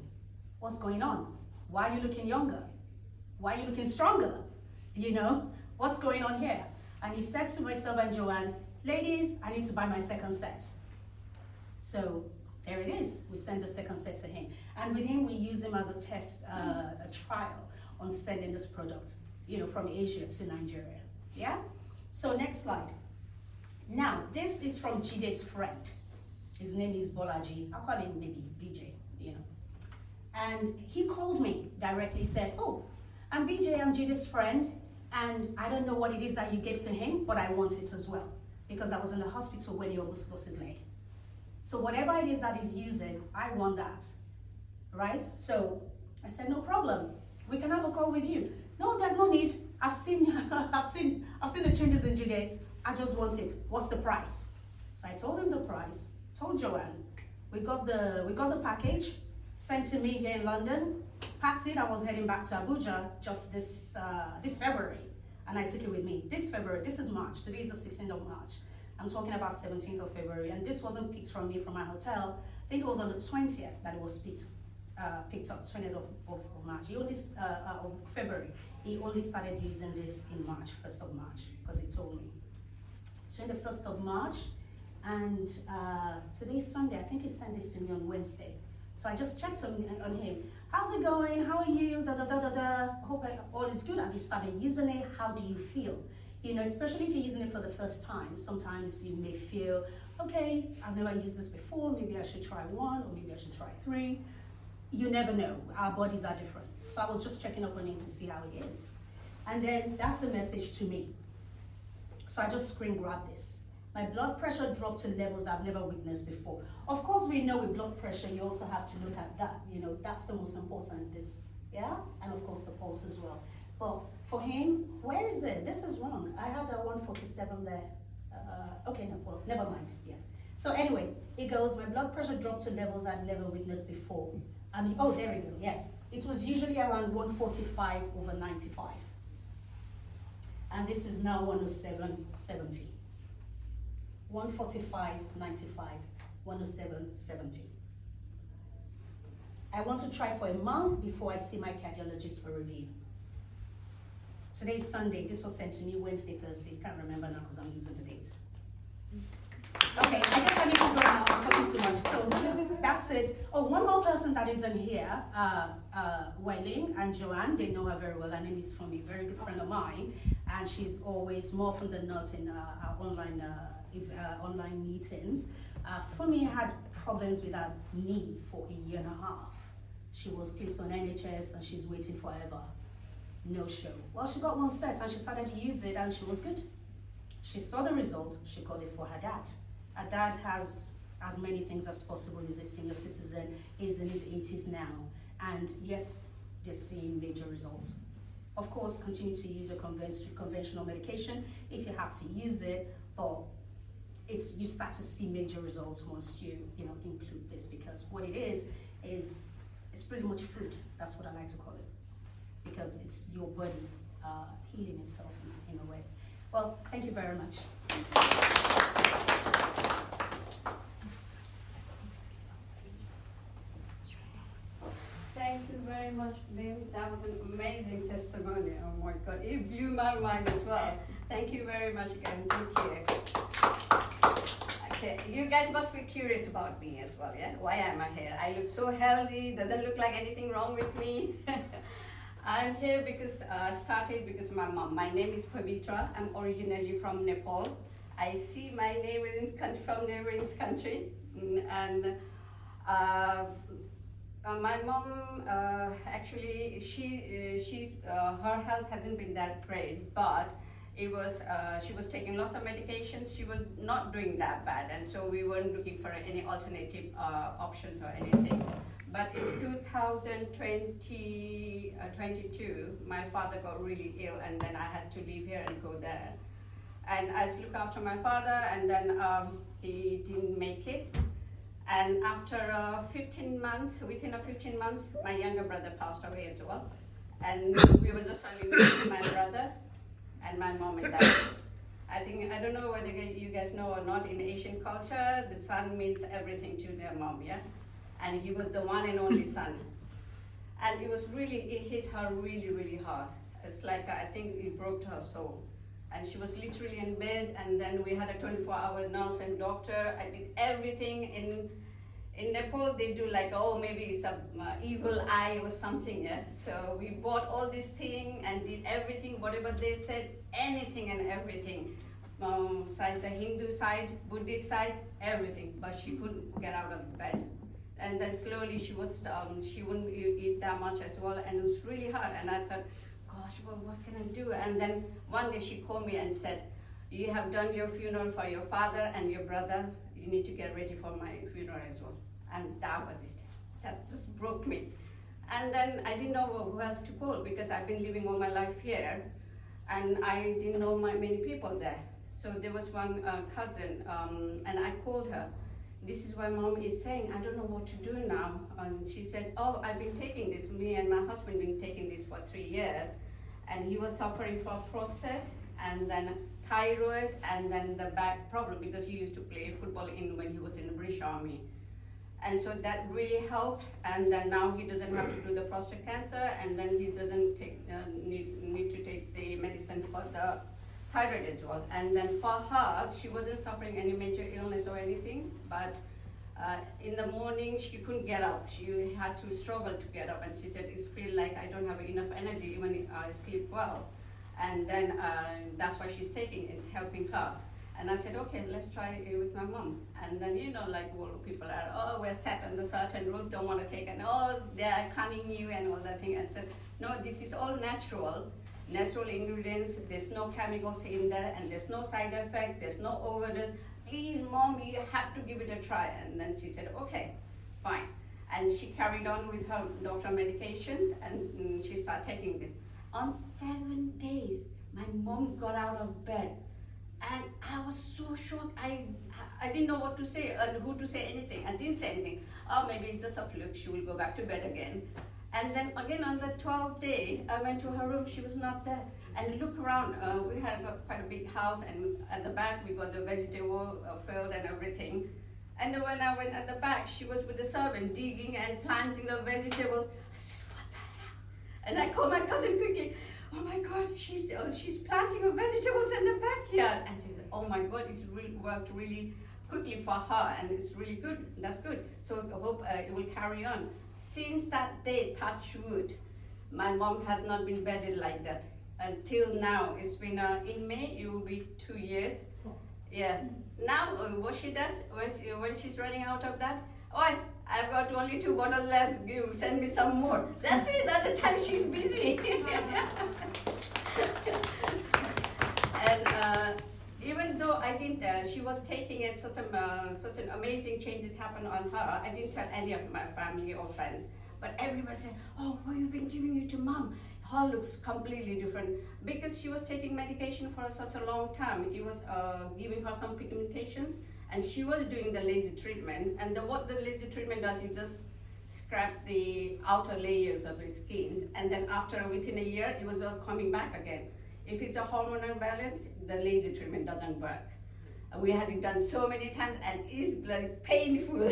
[SPEAKER 6] What's going on? Why are you looking younger? Why are you looking stronger? You know, what's going on here? And he said to myself and Joanne, ladies, I need to buy my second set. So there it is. We send the second set to him. And with him, we use him as a test, a trial on sending this product, you know, from Asia to Nigeria. Yeah? So next slide. Now, this is from Jide's friend. His name is Bolaji. I'll call him maybe BJ, you know. And he called me directly, said, oh, I'm BJ, I'm Jide's friend, and I don't know what it is that you gave to him, but I want it as well, because I was in the hospital when he almost lost his leg. So whatever it is that he's using, I want that, right? So I said, no problem. We can have a call with you. No, there's no need. I've seen the changes in Jide. I just want it. What's the price? So I told him the price, told Joanne. We got the package, sent to me here in London, packed it. I was heading back to Abuja just this February, and I took it with me. This February, this is March, today is the 16th of March. I'm talking about 17th of February, and this wasn't picked from me from my hotel. I think it was on the 20th that it was picked up, 20th of March. He only, of February. He only started using this in March, 1st of March, because he told me. So in the 1st of March, and today's Sunday, I think he sent this to me on Wednesday. So I just checked on him. How's it going? How are you? Da da da da da. Hope all is good. Have you started using it? How do you feel? You know, especially if you're using it for the first time, sometimes you may feel, okay, I've never used this before. Maybe I should try 1, or maybe I should try 3. You never know. Our bodies are different. So I was just checking up on him to see how he is. And then that's the message to me. So I just screen grabbed this. My blood pressure dropped to levels I've never witnessed before. Of course, we know with blood pressure, you also have to look at that. You know, that's the most important, this, yeah? And of course, the pulse as well. But for him, where is it? This is wrong. I had a 147 there. Okay, no, well, never mind, yeah. So anyway, it goes, my blood pressure dropped to levels I'd never witnessed before. I mean, oh, there we go, yeah. It was usually around 145/95. And this is now 107/70. 145/95, 107/70. I want to try for a month before I see my cardiologist for review. Today is Sunday. This was sent to me Wednesday, Thursday. Can't remember now because I'm losing the dates. Okay, I guess I need to go now. I'm talking too much. So that's it. Oh, one more person that isn't here, Wei Ling and Joanne. They know her very well. Her name is Fumi, very good friend of mine, and she's always more often than not in our online meetings. Fumi had problems with her knee for 1.5 years. She was placed on NHS and she's waiting forever. No show. Well, she got one set and she started to use it and she was good. She saw the result. She called it for her dad. Her dad has as many things as possible. He's a senior citizen. He's in his 80s now. And yes, they're seeing major results. Of course, continue to use a conventional medication if you have to use it, but you start to see major results once you include this, because what it is it's pretty much food. That's what I like to call it, because it's your body healing itself in a way. Well, thank you very much.
[SPEAKER 1] Thank you very much, Bill. That was an amazing testimony. Oh my God, it blew my mind as well. Thank you very much again. Thank you. Okay, you guys must be curious about me as well, yeah? Why am I here? I look so healthy. Doesn't look like anything wrong with me. I'm here because started because my mom. My name is Pavitra. I'm originally from Nepal. I see my neighboring country from neighboring country, and my mom actually her health hasn't been that great, but it was she was taking lots of medications. She was not doing that bad, and so we weren't looking for any alternative options or anything. But in 2022, my father got really ill, and then I had to leave here and go there. And I looked after my father, and then he didn't make it. And after 15 months, within 15 months, my younger brother passed away as well. And we were just only with my brother and my mom and dad. I don't know whether you guys know or not, in Asian culture, the son means everything to their mom, yeah? And he was the one and only son. And it hit her really, really hard. It's like, I think it broke her soul. And she was literally in bed, and then we had a 24-hour nurse and doctor. I did everything. In Nepal, they do like, oh, maybe it's a evil eye or something, yeah? So we bought all this thing and did everything, whatever they said, anything and everything. Side, the Hindu side, Buddhist side, everything, but she couldn't get out of bed. And then slowly she wouldn't eat that much as well, and it was really hard. And I thought, gosh, well, what can I do? And then one day she called me and said, you have done your funeral for your father and your brother. You need to get ready for my funeral as well. And that was it. That just broke me. And then I didn't know who else to call, because I've been living all my life here. and I didn't know many people there. So there was one cousin, and I called her. This is what mom is saying, I don't know what to do now. And she said, oh, I've been taking this, me and my husband been taking this for 3 years. And he was suffering from prostate, and then thyroid, and then the back problem, because he used to play football when he was in the British Army. And so that really helped, and then now he doesn't have to do the prostate cancer, and then he doesn't need to take the medicine for the thyroid as well. And then for her, she wasn't suffering any major illness or anything, but in the morning she couldn't get up. She had to struggle to get up, and she said, "It feels like I don't have enough energy even if I sleep well." And then that's why she's taking it, it's helping her. And I said, okay, let's try it with my mom. And then, you know, like all people are, oh, we're set on the certain rules, don't want to take it. Oh, they are cunning you and all that thing. I said, no, this is all natural ingredients. There's no chemicals in there, and there's no side effect, there's no overdose. Please, mom, you have to give it a try. And then she said, okay, fine. And she carried on with her doctor medications, and she started taking this. On 7 days, my mom got out of bed. And I was so shocked. I didn't know what to say and who to say anything. I didn't say anything. Oh, maybe it's just a fluke. She will go back to bed again. And then again on the 12th day, I went to her room. She was not there. And look around. We had got quite a big house, and at the back we got the vegetable field and everything. And then when I went at the back, she was with the servant digging and planting the vegetables. I said, what the hell? And I called my cousin quickly. Oh my God, she's planting vegetables in the backyard. And she said, oh my God, it's really worked really quickly for her, and it's really good. That's good. So I hope it will carry on. Since that day, touch wood, my mom has not been bedded like that until now. It's been in May, it will be 2 years. Yeah. Now what she does when she's running out of that, oh, I've got only 2 bottles left. Send me some more. That's it. At the time she's busy. And even though I didn't, she was taking it. Such an amazing changes happened on her. I didn't tell any of my family or friends. But everybody said, "Oh, what you've been giving it to mom? Her looks completely different," because she was taking medication for such a long time. It was giving her some pigmentations. And she was doing the laser treatment, and what the laser treatment does is just scrap the outer layers of the skins, and then within a year, it was all coming back again. If it's a hormonal balance, the laser treatment doesn't work. We had it done so many times, and it's bloody painful.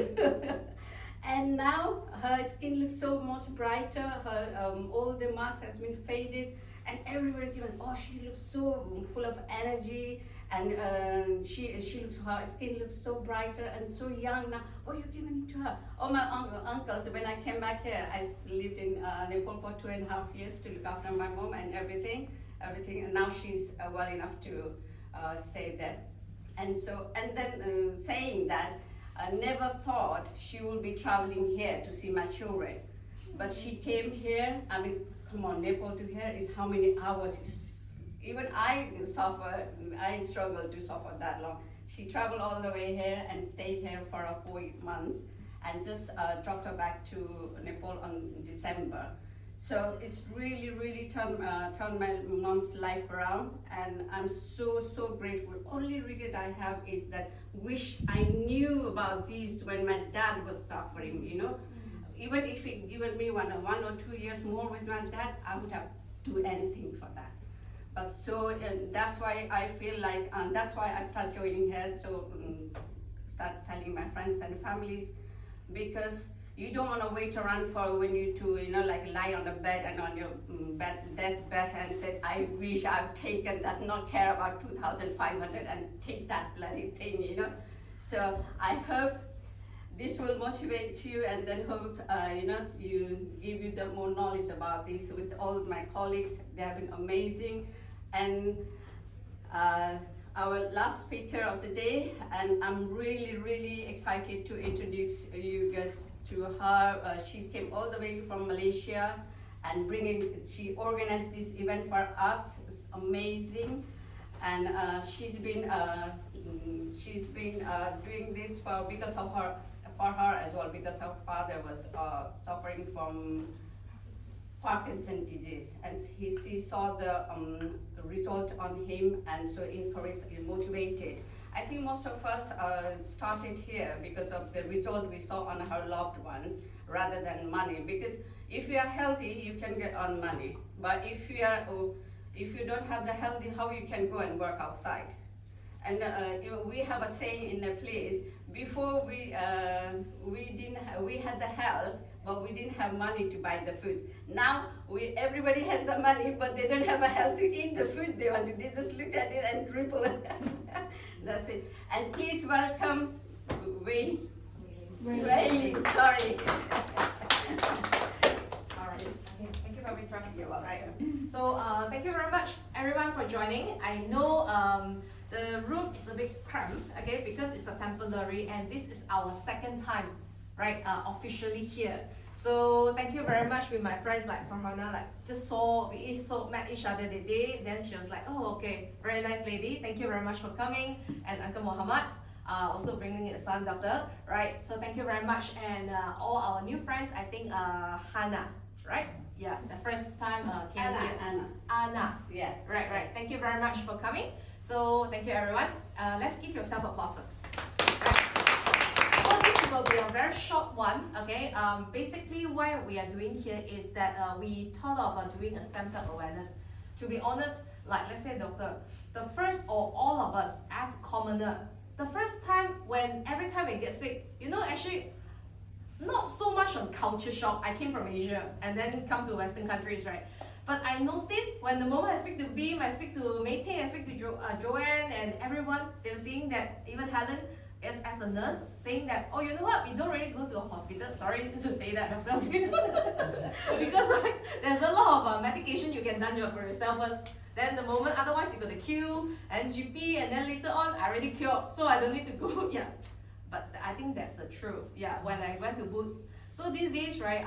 [SPEAKER 1] And now her skin looks so much brighter. Her all the marks has been faded, and everybody given, oh, she looks so full of energy. And her skin looks so brighter and so young now. Oh, you're giving it to her. Oh, my uncles, when I came back here, I lived in Nepal for 2.5 years to look after my mom and everything. And now she's well enough to stay there. And then saying that, I never thought she would be traveling here to see my children. But she came here, I mean, come on, Nepal to here is how many hours? Even I struggled to suffer that long. She traveled all the way here and stayed here for 4 months, and just dropped her back to Nepal on December. So it's really turned my mom's life around, and I'm so grateful. Only regret I have is that wish I knew about these when my dad was suffering, you know. Even if it given me 1 or 2 years more with my dad, I would have do anything for that. But that's why I feel like, that's why I start joining here. So start telling my friends and families, because you don't want to wait around for when you like lie on the bed and on your deathbed and say, I wish I've taken, does not care about 2,500 and take that bloody thing, you know. So I hope this will motivate you, and then hope you give you the more knowledge about this with all my colleagues. They have been amazing. And our last speaker of the day, and I'm really excited to introduce you guys to her. She came all the way from Malaysia and she organized this event for us. It's amazing. And she's been doing this for her as well, because her father was suffering from Parkinson's disease, and he saw the result on him, and so encouraged and motivated. I think most of us started here because of the result we saw on our loved ones rather than money. Because if you are healthy, you can get on money. But if you don't have the healthy, how you can go and work outside? And we have a saying in the place, before we had the health, but we didn't have money to buy the food. Now everybody has the money, but they don't have a health to eat the food they want to. They just look at it and dribble. That's it. And please welcome Wei. Wei. Sorry.
[SPEAKER 7] All right. Okay. Thank you for being joining.
[SPEAKER 1] You're welcome.
[SPEAKER 7] Right. So thank you very much, everyone, for joining. I know the room is a bit cramped, okay, because it's a temporary, and this is our second time, right, officially here. So thank you very much with my friends like Farhana, like we met each other the day. Then she was like, oh, okay, very nice lady. Thank you very much for coming, and Uncle Muhammad. Also bringing a son, doctor, right? So thank you very much, and all our new friends. I think Hannah, right? Yeah, the first time came here. Anna.
[SPEAKER 1] Yeah.
[SPEAKER 7] Right. Thank you very much for coming. So thank you, everyone. Let's give yourself applause first. Right. So this will be a very short one. Okay. Basically, why we are doing here is that we thought of doing a stem cell awareness. To be honest, like let's say, doctor, the first or all of us as commoner. The first time when every time we get sick, actually not so much on culture shock. I came from Asia and then come to Western countries, right? But I noticed when the moment I speak to Beam, I speak to Mei Ting, I speak to Joanne and everyone, they were saying that, even Helen as a nurse, saying that, oh, you know what, we don't really go to a hospital. Sorry to say that, doctor. Because there's a lot of medication you can done for yourself first. Then the moment, otherwise you got to queue and GP, and then later on I already cured, so I don't need to go. Yeah, but I think that's the truth. Yeah, when I went to Boots, so these days, right,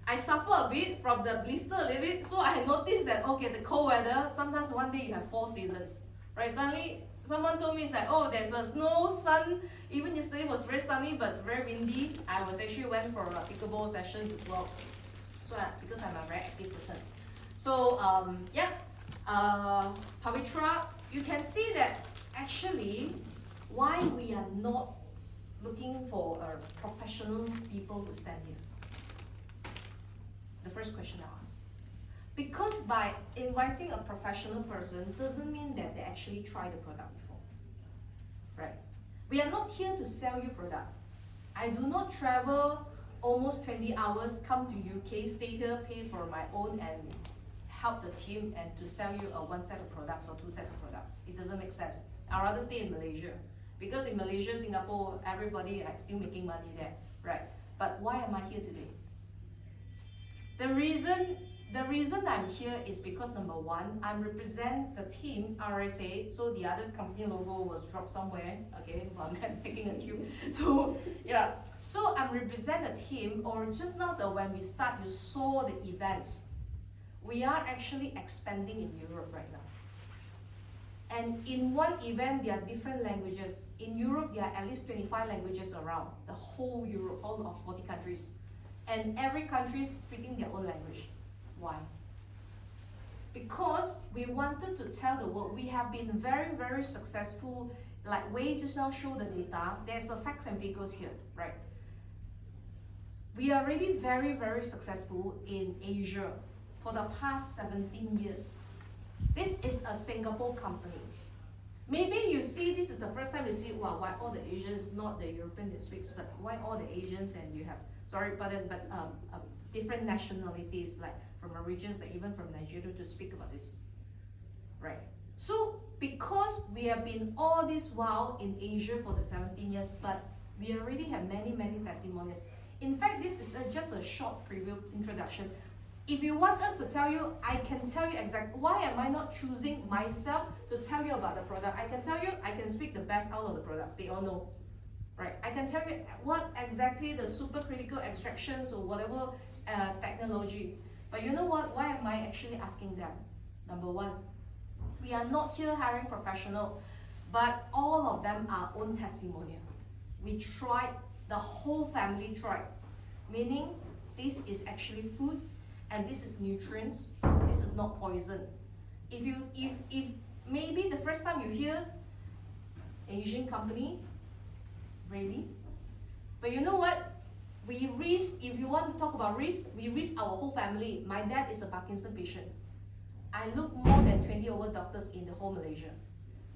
[SPEAKER 7] I suffer a bit from the blister a little bit. So I noticed that okay, the cold weather, sometimes one day you have 4 seasons, right? Suddenly someone told me it's like, oh, there's a snow, sun. Even yesterday was very sunny, but it's very windy. I was actually went for pickleball sessions as well. So because I'm a very active person. So yeah. Pavitra, you can see that actually why we are not looking for professional people to stand here. The first question I asked. Because by inviting a professional person doesn't mean that they actually try the product before. Right? We are not here to sell you product. I do not travel almost 20 hours, come to UK, stay here, pay for my own and help the team and to sell you one set of products or 2 sets of products. It doesn't make sense. I'd rather stay in Malaysia. Because in Malaysia, Singapore, everybody like still making money there, right? But why am I here today? The reason I'm here is because number one, I represent the team RSA, so the other company logo was dropped somewhere, okay, while I'm taking a tube. So yeah, so I represent the team, or just now when we start, you saw the events. We are actually expanding in Europe right now. And in one event, there are different languages. In Europe, there are at least 25 languages around, the whole Europe, all of 40 countries. And every country is speaking their own language. Why? Because we wanted to tell the world we have been very, very successful. Like Wei just now showed the data, there's a facts and figures here, right? We are already very, very successful in Asia for the past 17 years. This is a Singapore company. Maybe you see this is the first time you see, wow, why all the Asians, not the European that speaks, but why all the Asians, and you have, different nationalities, like from our regions, like even from Nigeria, to speak about this, right? So because we have been all this while in Asia for the 17 years, but we already have many, many testimonials. In fact, this is just a short preview introduction. If you want us to tell you, I can tell you exactly why am I not choosing myself to tell you about the product. I can tell you, I can speak the best out of the products, they all know. Right? I can tell you what exactly the supercritical extractions or whatever technology. But you know what? Why am I actually asking them? Number one, we are not here hiring professional, but all of them are own testimonial. We tried, the whole family tried. Meaning, this is actually food. and this is nutrients, this is not poison. If maybe the first time you hear Asian company, really, but you know what? We risk, if you want to talk about risk, we risk our whole family. My dad is a Parkinson patient. I look more than 20 over doctors in the whole Malaysia,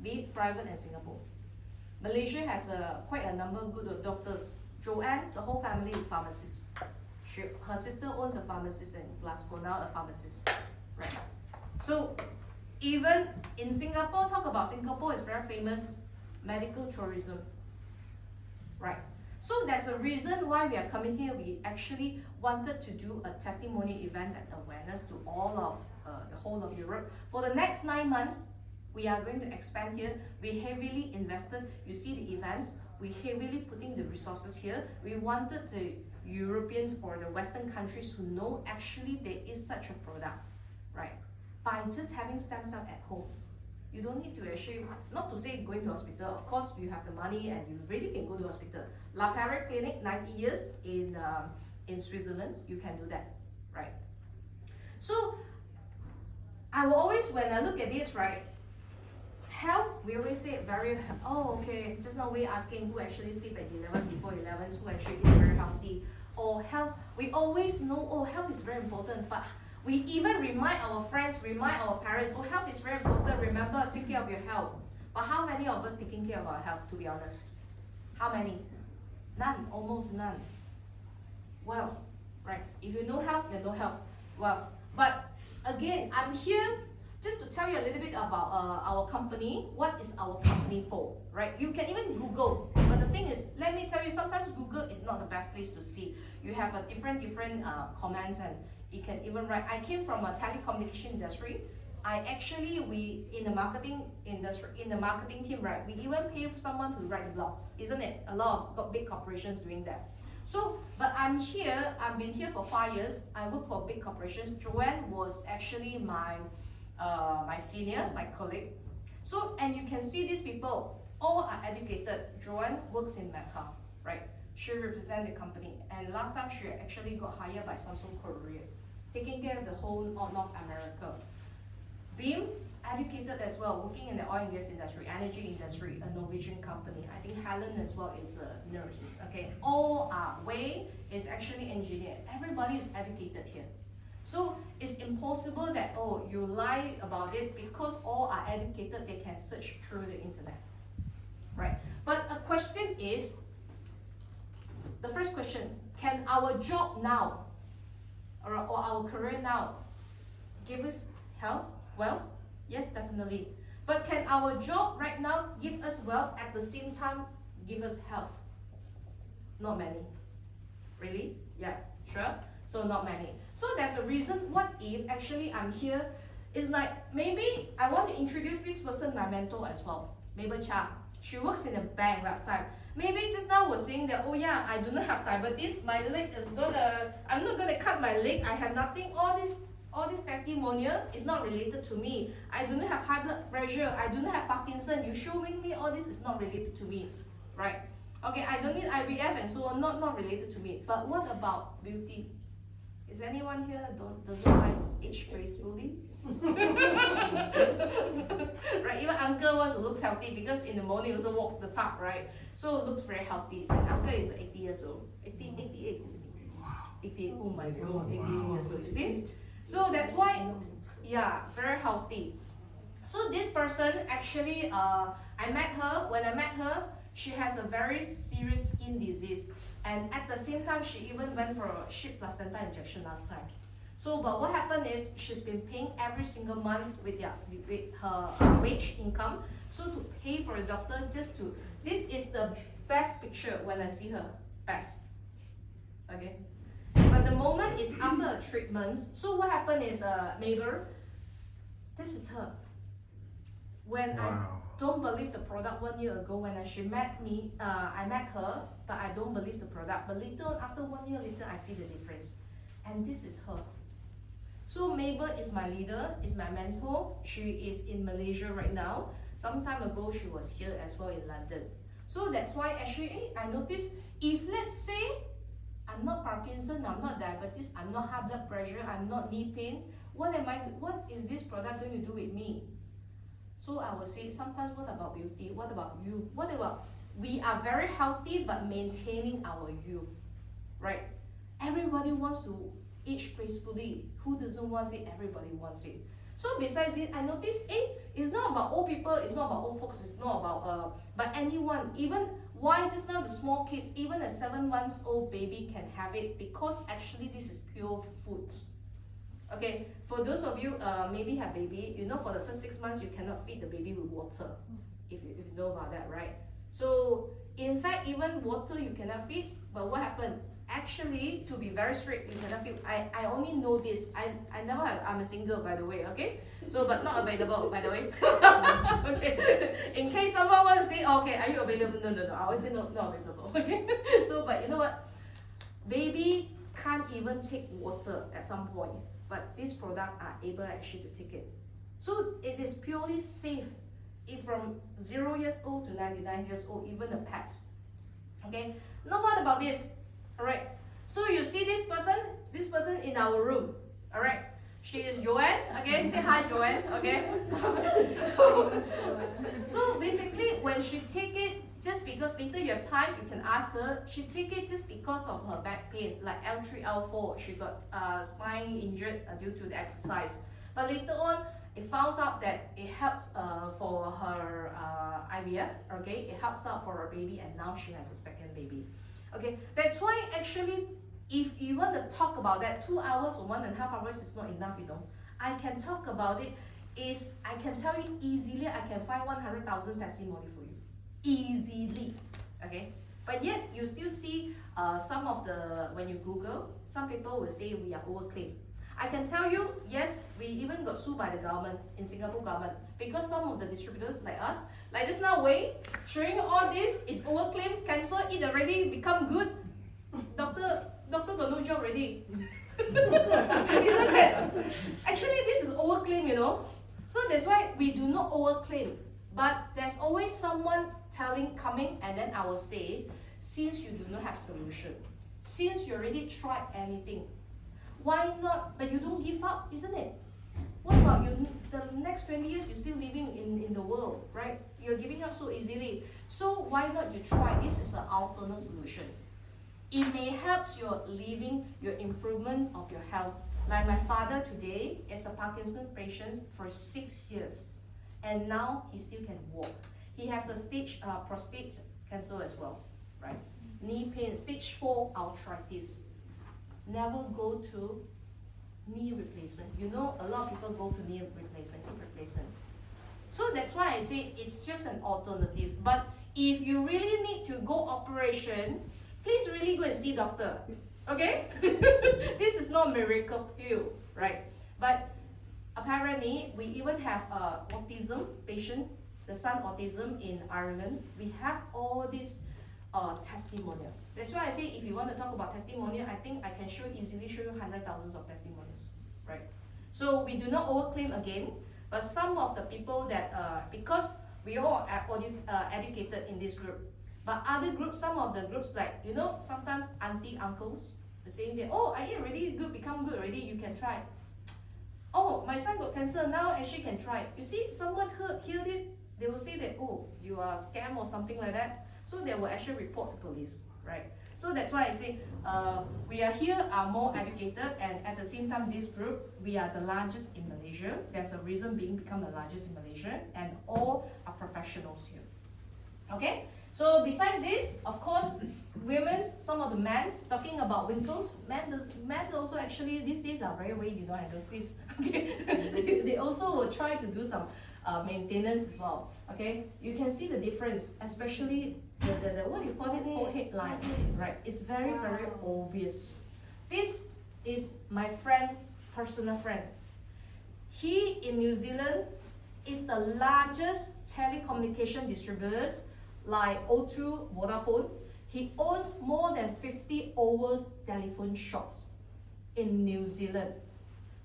[SPEAKER 7] be it private and Singapore. Malaysia has quite a number of good doctors. Joanne, the whole family is pharmacists. Her sister owns a pharmacist in Glasgow, now a pharmacist. Right. So even in Singapore, talk about Singapore is very famous medical tourism. Right. So that's a reason why we are coming here. We actually wanted to do a testimony event and awareness to all of the whole of Europe. For the next 9 months, we are going to expand here. We heavily invested. You see the events. We heavily putting the resources here. We wanted the Europeans or the Western countries to know actually there is such a product, right? By just having stem cell at home. You don't need to actually, not to say going to hospital, of course you have the money and you really can go to hospital. La Parrot Clinic, 90 years in Switzerland, you can do that, right? So, I will always, when I look at this, right, health, we always say very, oh okay, just now we're asking who actually sleep at 11, before 11, who actually is very healthy. Or health, we always know, oh health is very important, but we even remind our friends, remind our parents, oh health is very important, remember, take care of your health. But how many of us taking care of our health, to be honest? How many? None, almost none. Well, right, if you know health, you know health. Well, but again, I'm here just to tell you a little bit about our company. What is our company for, right? You can even Google, but the thing is, let me tell you, sometimes Google is not the best place to see. You have a different comments, and you can even write. I came from a telecommunication industry. We in the marketing industry, in the marketing team, right? We even pay for someone to write the blogs, isn't it? A lot of big corporations doing that. So, but I'm here. I've been here for 5 years. I work for big corporations. Joanne was actually my senior, my colleague. So, and you can see these people all are educated. Joanne works in Meta, right? She represents the company, and last time she actually got hired by Samsung Korea, taking care of the whole North America. Beam, educated as well, working in the oil and gas industry, energy industry, a Norwegian company. I think Helen as well is a nurse. Okay, all are Wei is actually engineer. Everybody is educated here. So it's impossible that, oh, you lie about it, because all are educated, they can search through the internet, right? But a question is, the first question, can our job now, or our career now, give us health, wealth? Yes, definitely. But can our job right now give us wealth at the same time give us health? Not many. Really? Yeah, sure. So not many. So there's a reason. What if actually I'm here? It's like, maybe I want to introduce this person, my mentor as well, Mabel Cha. She works in a bank last time. Maybe just now was saying that, oh yeah, I do not have diabetes, my leg is I'm not gonna cut my leg, I have nothing, all this testimonial is not related to me. I do not have high blood pressure, I do not have Parkinson, you showing me all this is not related to me, right? Okay, I don't need IVF and so on, not related to me. But what about beauty? Is anyone here doesn't like age gracefully? Right, even uncle wants to look healthy because in the morning also walk the park, right? So it looks very healthy. And uncle is 80 years old. 88, isn't it? 88, oh my god, 88 years old, you see? So that's why, yeah, very healthy. So this person actually, I met her, when I met her, she has a very serious skin disease. And at the same time, she even went for a sheep placenta injection last time. So, but what happened is, she's been paying every single month with her wage income. So to pay for a doctor, this is the best picture when I see her, best. Okay. But the moment is after a treatment. So what happened is, Mabel, this is her. When I don't believe the product 1 year ago, when she met me, I met her, but I don't believe the product. But later on, after 1 year later, I see the difference. And this is her. So Mabel is my leader, is my mentor. She is in Malaysia right now. Some time ago, she was here as well in London. So that's why actually, I noticed, if let's say I'm not Parkinson, I'm not diabetes, I'm not high blood pressure, I'm not knee pain. What is this product going to do with me? So I would say sometimes, what about beauty? What about youth? What about we are very healthy but maintaining our youth, right? Everybody wants to age gracefully. Who doesn't want it? Everybody wants it. So besides this, I noticed, it's not about old people, it's not about old folks, it's not about but anyone. Even why just now the small kids, even a 7 months old baby can have it, because actually this is pure food. Okay, for those of you maybe have baby, you know for the first 6 months you cannot feed the baby with water, if you know about that, right? So in fact, even water you cannot feed. But what happened? Actually, to be very strict, you cannot feed. I only know this. I never have. I'm a single, by the way. Okay, so but not available, by the way. Okay, in case someone wants to say, okay, are you available? No. I always say no, not available. Okay, so but you know what? Baby can't even take water at some point, but this product are able actually to take it. So it is purely safe. If from 0 years old to 99 years old, even the pets. Okay, now what about this? All right, so you see this person in our room. All right, she is Joanne. Okay, say hi, Joanne. Okay. So basically, when she take it, just because later you have time, you can ask her. She take it just because of her back pain, like L3, L4. She got spine injured due to the exercise. But later on, it found out that it helps for her IVF. Okay, it helps out for her baby, and now she has a second baby. Okay, that's why actually, if you want to talk about that, 2 hours or 1.5 hours is not enough, you know. I can talk about it. I can tell you easily, I can find 100,000 testimony for you. Easily. Okay, but yet you still see some of the, when you Google, some people will say we are overclaimed. I can tell you, yes, we even got sued by the government, in Singapore government, because some of the distributors like us, like just now Wei, showing all this is overclaimed, cancer, eat already, become good. Doctor got no job already. Isn't it? Actually, this is overclaim, you know. So that's why we do not overclaim. But there's always someone coming, and then I will say, since you do not have solution, since you already tried anything, why not? But you don't give up, isn't it? What about you? The next 20 years, you're still living in the world, right? You're giving up so easily. So why not you try? This is an alternate solution. It may help your living, your improvements of your health. Like my father today is a Parkinson patient for 6 years, and now he still can walk. He has a stage prostate cancer as well, right? Knee pain, stage 4 arthritis. Never go to knee replacement. You know, a lot of people go to knee replacement, hip replacement. So that's why I say it's just an alternative. But if you really need to go operation, please really go and see doctor. Okay? This is not miracle pill, right? But apparently, we even have autism patient, the son autism in Ireland. We have all these testimonial. That's why I say if you want to talk about testimonial, I think I can easily show you 100,000 of testimonials, right? So we do not overclaim again, but some of the people that, because we all are educated in this group, but other groups, some of the groups like, you know, sometimes auntie, uncles, the saying that, oh, I eat already good, become good already, you can try. Oh, my son got cancer, now actually can try. You see, someone heard it, they will say that, oh, you are a scam or something like that. So they will actually report to police, right? So that's why I say we are here, are more educated, and at the same time, this group, we are the largest in Malaysia. There's a reason being become the largest in Malaysia, and all are professionals here. Okay? So besides this, of course, some of the men talking about wrinkles, men also actually these days are very wavy, you know, I notice. Okay? They also will try to do some maintenance as well. Okay, you can see the difference, especially the what do you call it, forehead line, right? It's very obvious. This is my friend, personal friend. He in New Zealand is the largest telecommunication distributors like O2, Vodafone. He owns more than 50 overs telephone shops in New Zealand.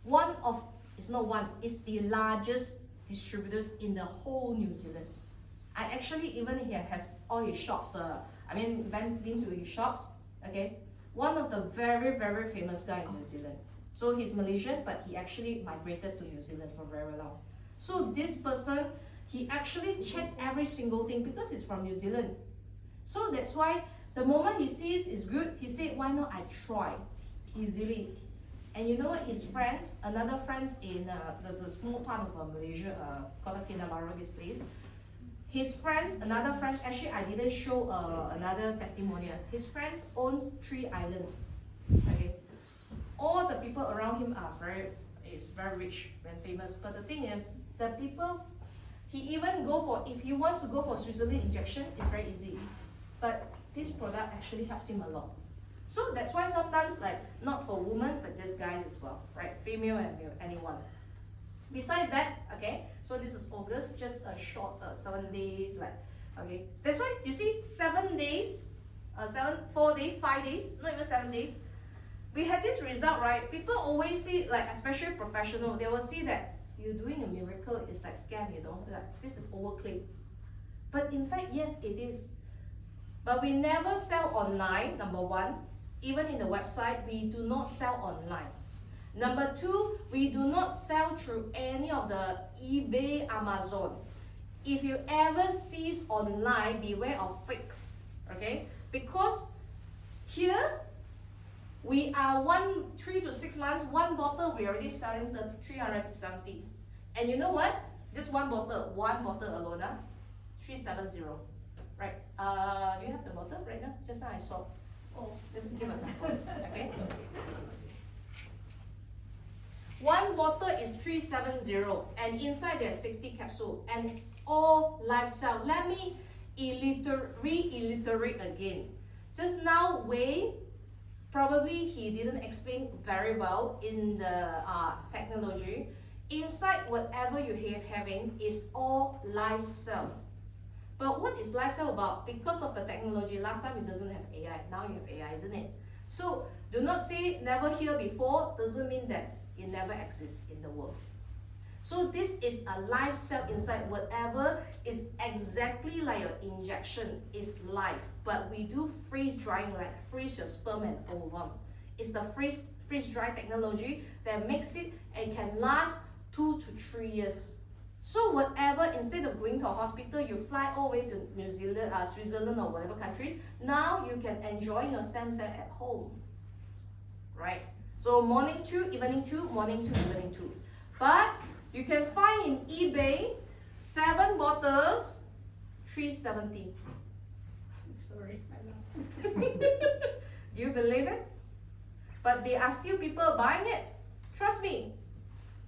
[SPEAKER 7] It's the largest distributors in the whole New Zealand. I actually even he has all his shops. Been to his shops. Okay, one of the very, very famous guy in New Zealand. So he's Malaysian, but he actually migrated to New Zealand for very long. So this person, he actually checked every single thing because he's from New Zealand. So that's why the moment he sees it's good, he said, why not I try easily. And you know what, his friends, another friends in, there's a small part of Malaysia, Kota Kinabalu, this place. His friends, another friend, actually I didn't show another testimonial. His friends owns 3 islands, okay? All the people around him are very rich and famous. But the thing is, the people, he even go for, if he wants to go for Switzerland injection, it's very easy. But this product actually helps him a lot. So that's why sometimes, like, not for women, but just guys as well, right? Female and male, anyone. Besides that, okay, so this is August, just a short 7 days, like, okay. That's why you see 7 days, 4 days, 5 days, not even 7 days. We had this result, right? People always see, like, especially professional, they will see that you're doing a miracle, it's like scam, you know, like this is overclaim. But in fact, yes, it is. But we never sell online, number 1. Even in the website, we do not sell online. Number 2, we do not sell through any of the eBay, Amazon. If you ever see online, beware of fakes, okay? Because here, we are 3 to 6 months, 1 bottle, we're already selling the 370. And you know what? Just one bottle alone, 370, right? Do you have the bottle right now? Just now I saw. Oh, just give a sample, okay? 1 bottle is 370, and inside there's 60 capsules, and all lifestyle. Let me reiterate again. Just now, Wei, probably he didn't explain very well in the technology. Inside whatever you have having is all lifestyle. But what is lifestyle about? Because of the technology, last time it doesn't have AI, now you have AI, isn't it? So do not say never hear before, doesn't mean that it never exists in the world. So this is a live cell inside. Whatever is exactly like your injection is live, but we do freeze drying, like freeze your sperm and ovum. It's the freeze dry technology that makes it and can last 2 to 3 years. So whatever, instead of going to a hospital, you fly all the way to New Zealand, Switzerland or whatever countries, now you can enjoy your stem cell at home, right? So morning 2, evening 2, morning 2, evening 2. But you can find in eBay 7 bottles, 370.
[SPEAKER 6] Sorry, I laughed.
[SPEAKER 7] Do you believe it? But there are still people buying it. Trust me.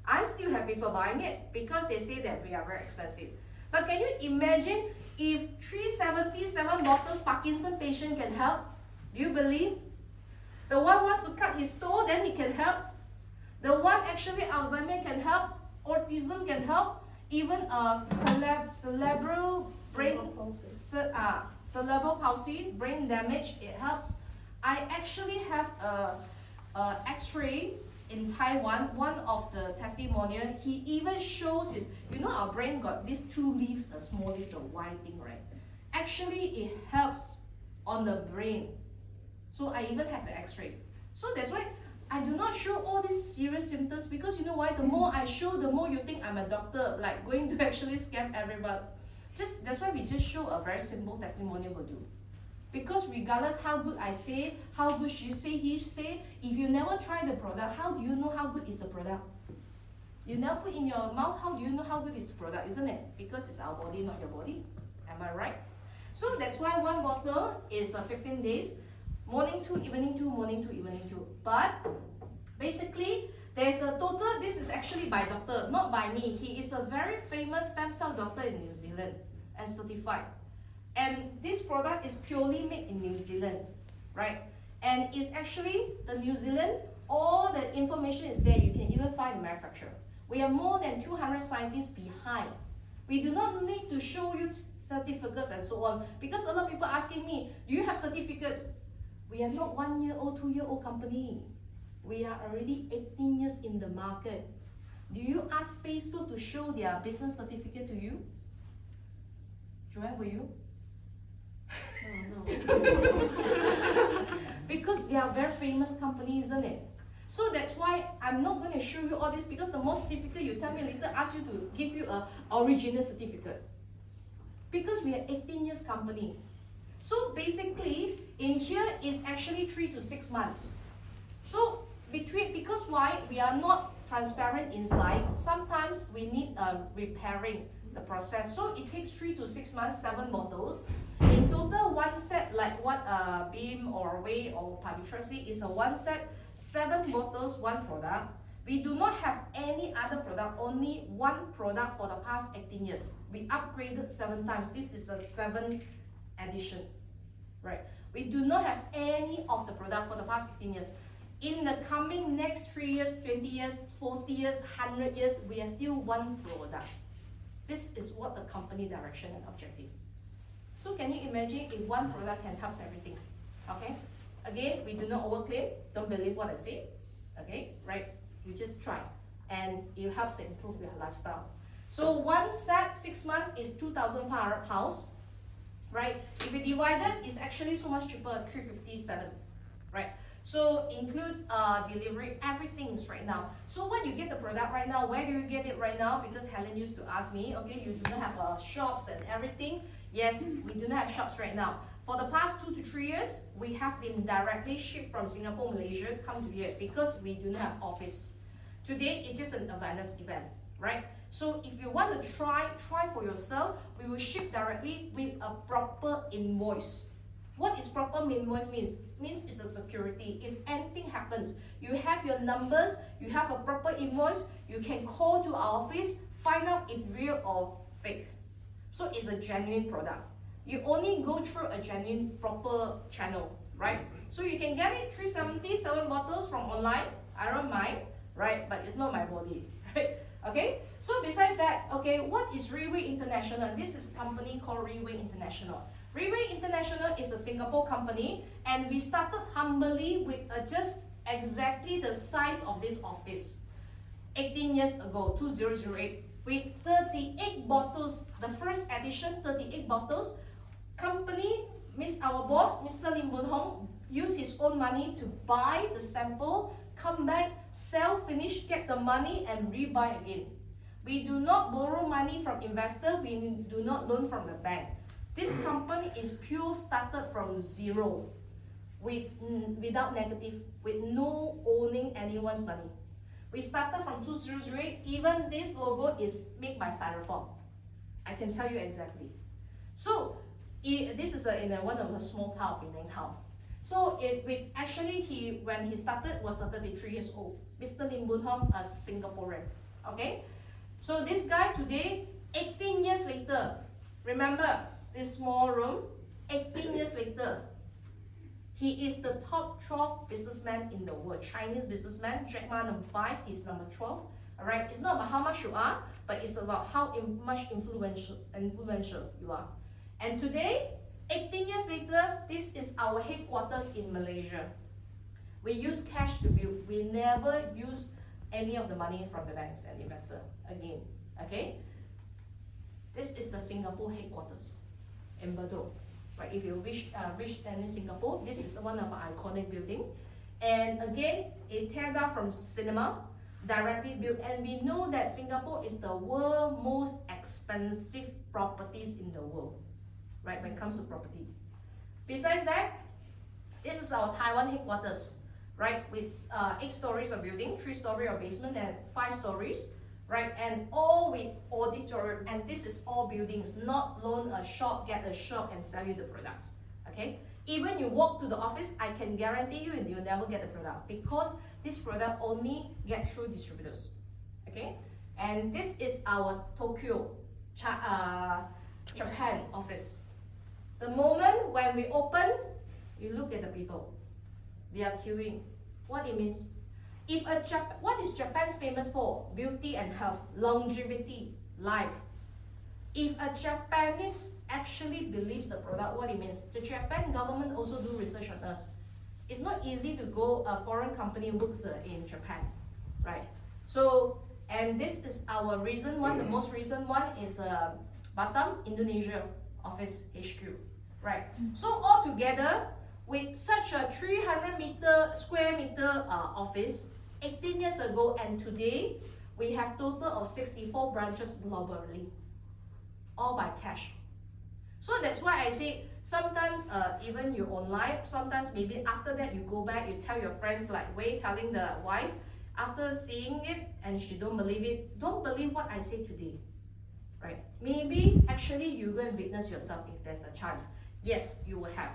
[SPEAKER 7] I still have people buying it because they say that we are very expensive. But can you imagine if 377 bottles Parkinson patient can help? Do you believe? The one wants to cut his toe, then he can help. The one actually Alzheimer can help, autism can help, even cerebral palsy, brain damage, it helps. I actually have a X-ray in Taiwan, one of the testimonial, he even shows his, you know our brain got these 2 leaves, the small leaves, the white thing, right? Actually, it helps on the brain. So I even have the X-ray. So that's why I do not show all these serious symptoms, because you know why? The more I show, the more you think I'm a doctor, like going to actually scam everybody. That's why we just show a very simple testimonial will do. Because regardless how good I say, how good she say, he say, if you never try the product, how do you know how good is the product? You never put in your mouth, how do you know how good is the product, isn't it? Because it's our body, not your body. Am I right? So that's why 1 bottle is 15 days. Morning 2, evening 2, morning 2, evening 2. But basically, there's a total, this is actually by doctor, not by me. He is a very famous stem cell doctor in New Zealand and certified. And this product is purely made in New Zealand, right? And it's actually the New Zealand, all the information is there. You can even find the manufacturer. We have more than 200 scientists behind. We do not need to show you certificates and so on, because a lot of people asking me, do you have certificates? We are not 1-year-old, 2-year-old company. We are already 18 years in the market. Do you ask Facebook to show their business certificate to you? Joanne, will you?
[SPEAKER 1] No.
[SPEAKER 7] because they are very famous company, isn't it? So that's why I'm not going to show you all this, because the more certificate you tell me later, ask you to give you a original certificate. Because we are 18 years company. So basically, in here is actually 3 to 6 months. So because why? We are not transparent inside, sometimes we need repairing the process. So it takes 3 to 6 months, 7 bottles. In total, one set, like what Beam or Wei or Pavitra say, is a one set, 7 bottles, 1 product. We do not have any other product, only 1 product for the past 18 years. We upgraded 7 times. This is a 7th edition, right? We do not have any of the product for the past 18 years. In the coming next 3 years, 20 years, 40 years, 100 years, we are still 1 product. This is what the company direction and objective. So can you imagine if 1 product can help everything? Okay? Again, we do not overclaim. Don't believe what I say. Okay? Right? You just try. And it helps improve your lifestyle. So 1 set, 6 months is 2,500 pounds. Right? If we divide it, it's actually so much cheaper, 357. Right? So includes delivery, everything's right now. So when you get the product right now, where do you get it right now? Because Helen used to ask me, okay, you do not have shops and everything. Yes, we do not have shops right now. For the past 2 to 3 years, we have been directly shipped from Singapore, Malaysia, come to here because we do not have office. Today, it's just an awareness event, right? So if you want to try for yourself, we will ship directly with a proper invoice. What is proper invoice means? Means it's a security. If anything happens, you have your numbers, you have a proper invoice, you can call to our office, find out if real or fake. So it's a genuine product. You only go through a genuine, proper channel, right? So you can get it 377 bottles from online. I don't mind, right? But it's not my body, right? Okay. So besides that, okay, what is Riway International? This is a company called Riway International. Riway International is a Singapore company, and we started humbly with just exactly the size of this office 18 years ago, 2008, with 38 bottles. The first edition, 38 bottles. Company, our boss, Mr. Lim Boon Hong, used his own money to buy the sample, come back, sell, finish, get the money, and rebuy again. We do not borrow money from investor. We do not loan from the bank. This company is pure started from zero, without negative, with no owning anyone's money. We started from 2008. Even this logo is made by Styrofoam. I can tell you exactly. So this is in one of the small town, Penang town. So when he started was 33 years old. Mr. Lim Boon Hong, a Singaporean. Okay. So this guy today, 18 years later, remember this small room, 18 years later, he is the top 12 businessman in the world. Chinese businessman, Jack Ma number 5, he's number 12. All right, it's not about how much you are, but it's about how much influential you are. And today, 18 years later, this is our headquarters in Malaysia. We use cash to build. We never use any of the money from the banks and investor again. Okay, this is the Singapore headquarters in Bedok. Right, if you reach in Singapore, this is one of our iconic building. And again, it teared down from cinema, directly built. And we know that Singapore is the world's most expensive properties in the world, right, when it comes to property. Besides that, this is our Taiwan headquarters, right, with 8 stories of building, 3 stories of basement and 5 stories. Right, and all with auditorium, and this is all buildings, not loan a shop, get a shop and sell you the products. Okay, even you walk to the office, I can guarantee you you'll never get the product, because this product only get through distributors. Okay, and this is our Tokyo, Japan office. The moment when we open, you look at the people, they are queuing. What it means? What is Japan famous for? Beauty and health, longevity, life. If a Japanese actually believes the product, what it means? The Japan government also do research on us. It's not easy to go a foreign company works in Japan, right? So, and this is our recent one. The most recent one is Batam, Indonesia office HQ, right? So all together, with such a 300 square meter office 18 years ago, and today we have total of 64 branches globally, all by cash. So that's why I say sometimes even you online, sometimes maybe after that you go back, you tell your friends like Wei telling the wife, after seeing it and she don't believe it, don't believe what I say today, right? Maybe actually you go and witness yourself if there's a chance. Yes, you will have.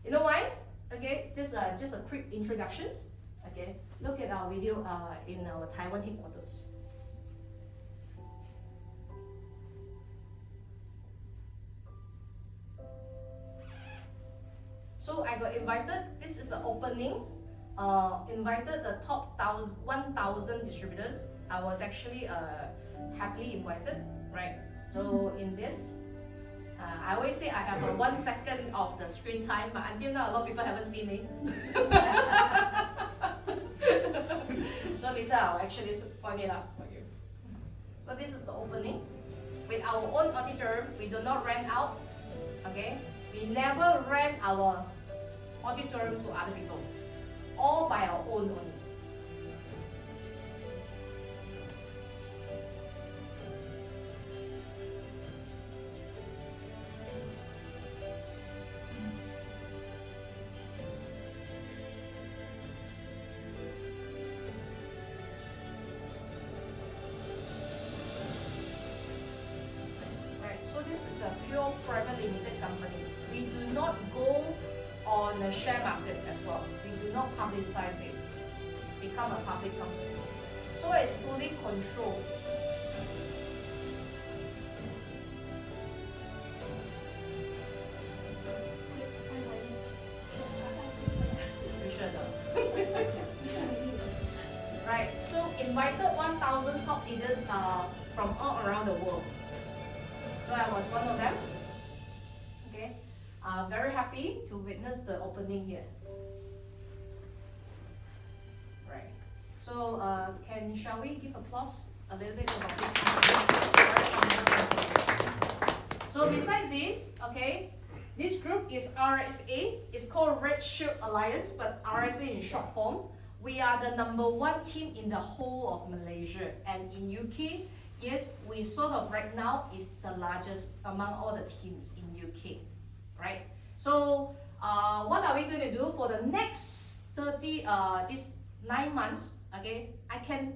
[SPEAKER 7] You know why? Okay, this just a quick introductions. Okay, look at our video in our Taiwan headquarters. So I got invited. This is an opening. Invited the top 1,000 distributors. I was actually happily invited, right? So in this, I always say I have a 1 second of the screen time, but until now a lot of people haven't seen me. So later I'll actually point it out for you. So this is the opening. With our own auditorium, we do not rent out. Okay, we never rent our auditorium to other people. All by our own only. Right, so this is a pure private limited company. We do not go on the share market as well. We do not publicize it. Become a public company. So it's fully controlled. You should know. Right, so invited 1,000 top leaders from all around the world. So I was one of them. Okay. Very happy to witness the opening here. Right. So, shall we give applause a little bit about this company? So besides this, okay, this group is RSA. It's called Red Shield Alliance, but RSA in short form. We are the #1 team in the whole of Malaysia, and in UK. Yes, we sort of right now is the largest among all the teams in UK, right? So what are we going to do for the next this 9 months? Okay, I can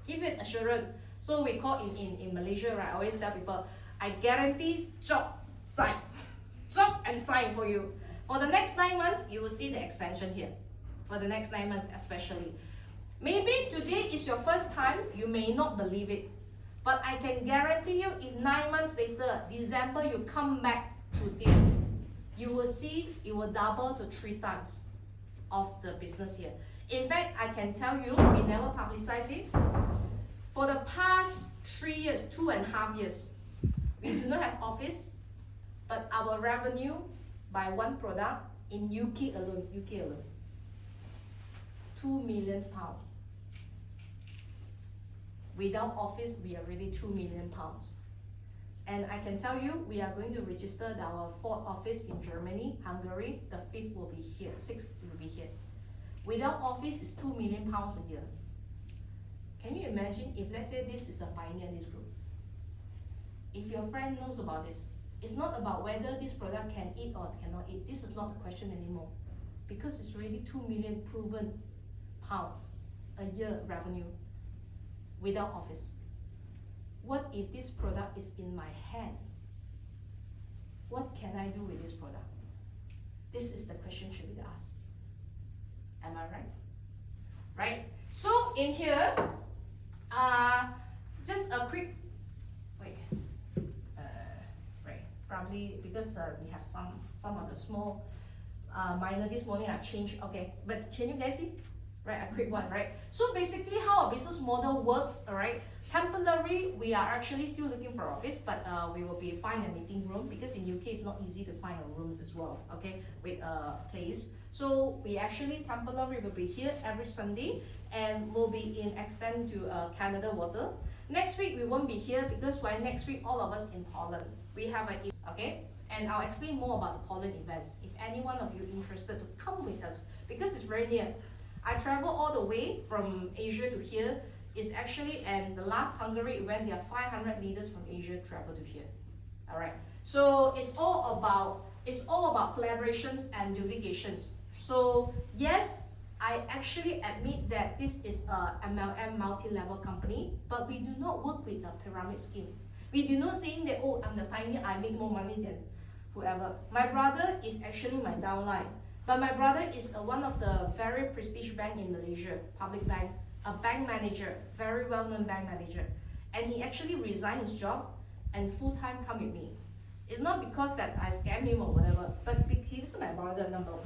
[SPEAKER 7] give it assurance. So we call in Malaysia, right? I always tell people, I guarantee job and sign for you. For the next 9 months, you will see the expansion here. For the next 9 months, especially. Maybe today is your first time, you may not believe it. But I can guarantee you, if 9 months later, December, you come back to this, you will see it will double to 3 times of the business here. In fact, I can tell you, we never publicize it. For the past 3 years, 2.5 years, we do not have office, but our revenue by one product in UK alone, 2 million pounds. Without office, we are really 2 million pounds. And I can tell you, we are going to register our 4th office in Germany, Hungary. The 5th will be here, 6th will be here. Without office, it's 2 million pounds a year. Can you imagine if, let's say, this is a pioneer in this group? If your friend knows about this, it's not about whether this product can eat or cannot eat. This is not the question anymore. Because it's already 2 million proven pounds a year revenue without office. What if this product is in my hand? What can I do with this product? This is the question should be asked. Am I right? Right? So in here, just a quick, right, probably because we have some of the small minor this morning I changed, okay, but can you guys see? Right, a quick one, right? So basically how our business model works, all right, temporarily we are actually still looking for office, but we will be finding a meeting room because in UK it's not easy to find rooms as well, okay, with a place. So we actually temporarily will be here every Sunday and will be in extend to Canada Water. Next week we won't be here because why next week all of us in Holland. We have a, okay? And I'll explain more about the Poland events if any one of you interested to come with us, because it's very near. I travel all the way from Asia to here. It's actually, and the last Hungary event, there are 500 leaders from Asia travel to here. All right. So it's all about collaborations and duplications. So yes, I actually admit that this is a MLM multi-level company, but we do not work with a pyramid scheme. We do not saying that, oh, I'm the pioneer, I make more money than whoever. My brother is actually my downline, but my brother is one of the very prestigious bank in Malaysia, public bank, a bank manager, very well-known bank manager, and he actually resigned his job and full-time come with me. It's not because that I scam him or whatever, but he's my brother,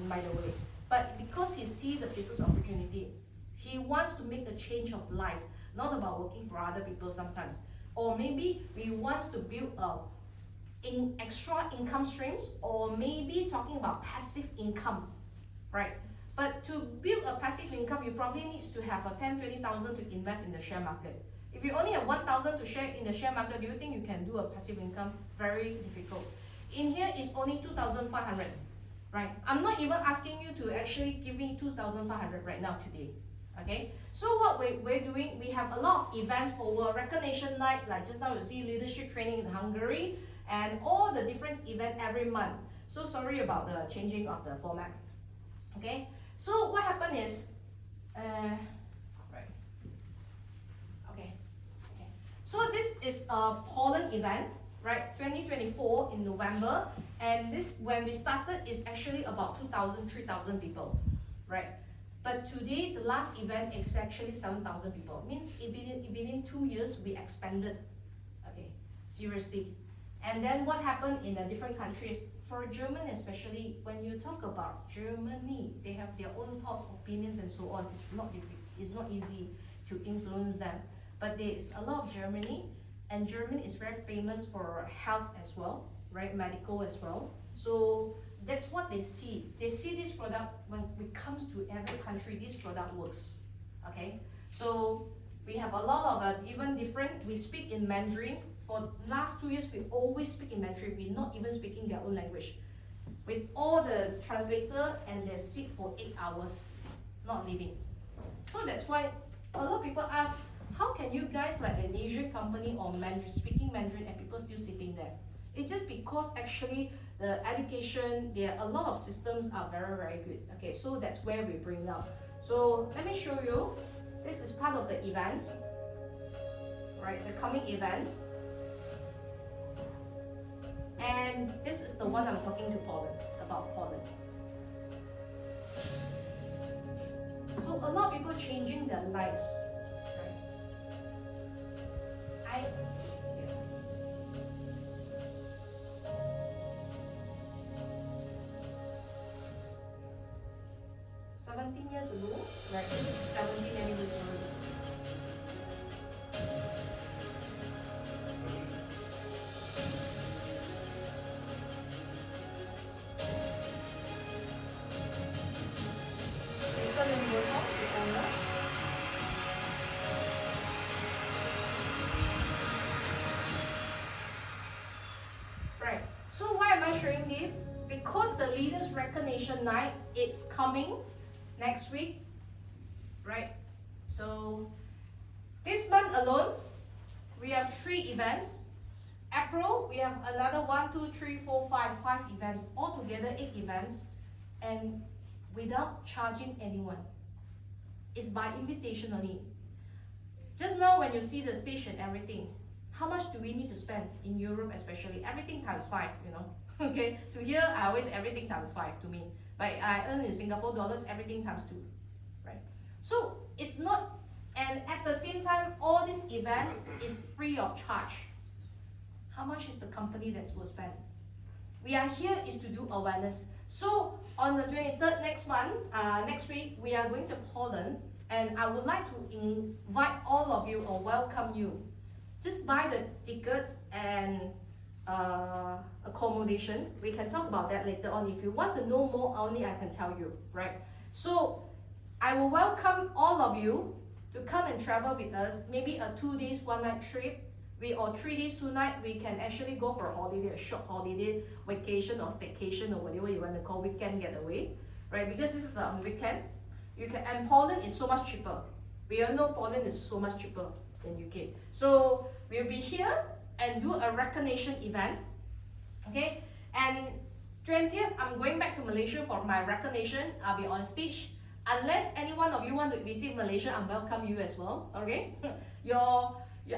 [SPEAKER 7] by the way. But because he sees the business opportunity, he wants to make a change of life, not about working for other people sometimes. Or maybe we want to build extra income streams, or maybe talking about passive income, right? But to build a passive income, you probably need to have a 10,000-20,000 to invest in the share market. If you only have 1,000 to share in the share market, do you think you can do a passive income? Very difficult. In here is only 2,500, right? I'm not even asking you to actually give me 2,500 right now today, okay? So what we're doing, we have a lot of events over recognition night, like just now you see leadership training in Hungary, and all the different events every month. So sorry about the changing of the format, okay? So what happened is, so this is a Poland event, right? 2024 in November, and this, when we started, is actually about 2,000, 3,000 people, right? But today, the last event is actually 7,000 people. It means within 2 years, we expanded, okay, seriously. And then what happened in the different countries, for Germany especially, when you talk about Germany, they have their own thoughts, opinions, and so on. It's not easy to influence them. But there's a lot of Germany, and Germany is very famous for health as well, right? Medical as well. So that's what they see. They see this product, when it comes to every country, this product works, okay? So we have a lot of even different, we speak in Mandarin. For last 2 years, we always speak in Mandarin. We're not even speaking their own language. With all the translator, and they sit for 8 hours, not leaving. So that's why a lot of people ask, how can you guys, like an Asian company or Mandarin, speaking Mandarin, and people still sitting there? It's just because actually the education, there are a lot of systems are very, very good. Okay, so that's where we bring down. So let me show you. This is part of the events, right? The coming events. And this is the one I'm talking to about Poland. So a lot of people changing their lives. Right? 17 years ago, right? 17 anniversary. Right. So why am I sharing this? Because the Leaders Recognition Night, it's coming next week, right? So this month alone, we have 3 events. April, we have another 1, 2, 3, 4, 5 events. Altogether 8 events, and without charging anyone. It's by invitation only. Just now when you see the stage and everything, how much do we need to spend in Europe especially? Everything times 5, you know. Okay, to here I always everything times 5 to me. But I earn in Singapore dollars, everything times 2, right? So it's not, and at the same time, all these events is free of charge. How much is the company that's will spend? We are here is to do awareness. So on the 23rd next week, we are going to Poland, and I would like to invite all of you or welcome you. Just buy the tickets and accommodations. We can talk about that later on. If you want to know more, only I can tell you, right? So I will welcome all of you to come and travel with us, maybe a 2 days, 1 night trip. or 3 days, 2 nights, we can actually go for a holiday, a short holiday, vacation or staycation or whatever you want to call weekend getaway, right? Because this is a weekend, and Poland is so much cheaper. We all know Poland is so much cheaper than UK. So we'll be here and do a recognition event, okay? And 20th, I'm going back to Malaysia for my recognition. I'll be on stage. Unless any one of you want to visit Malaysia, I welcome you as well, okay?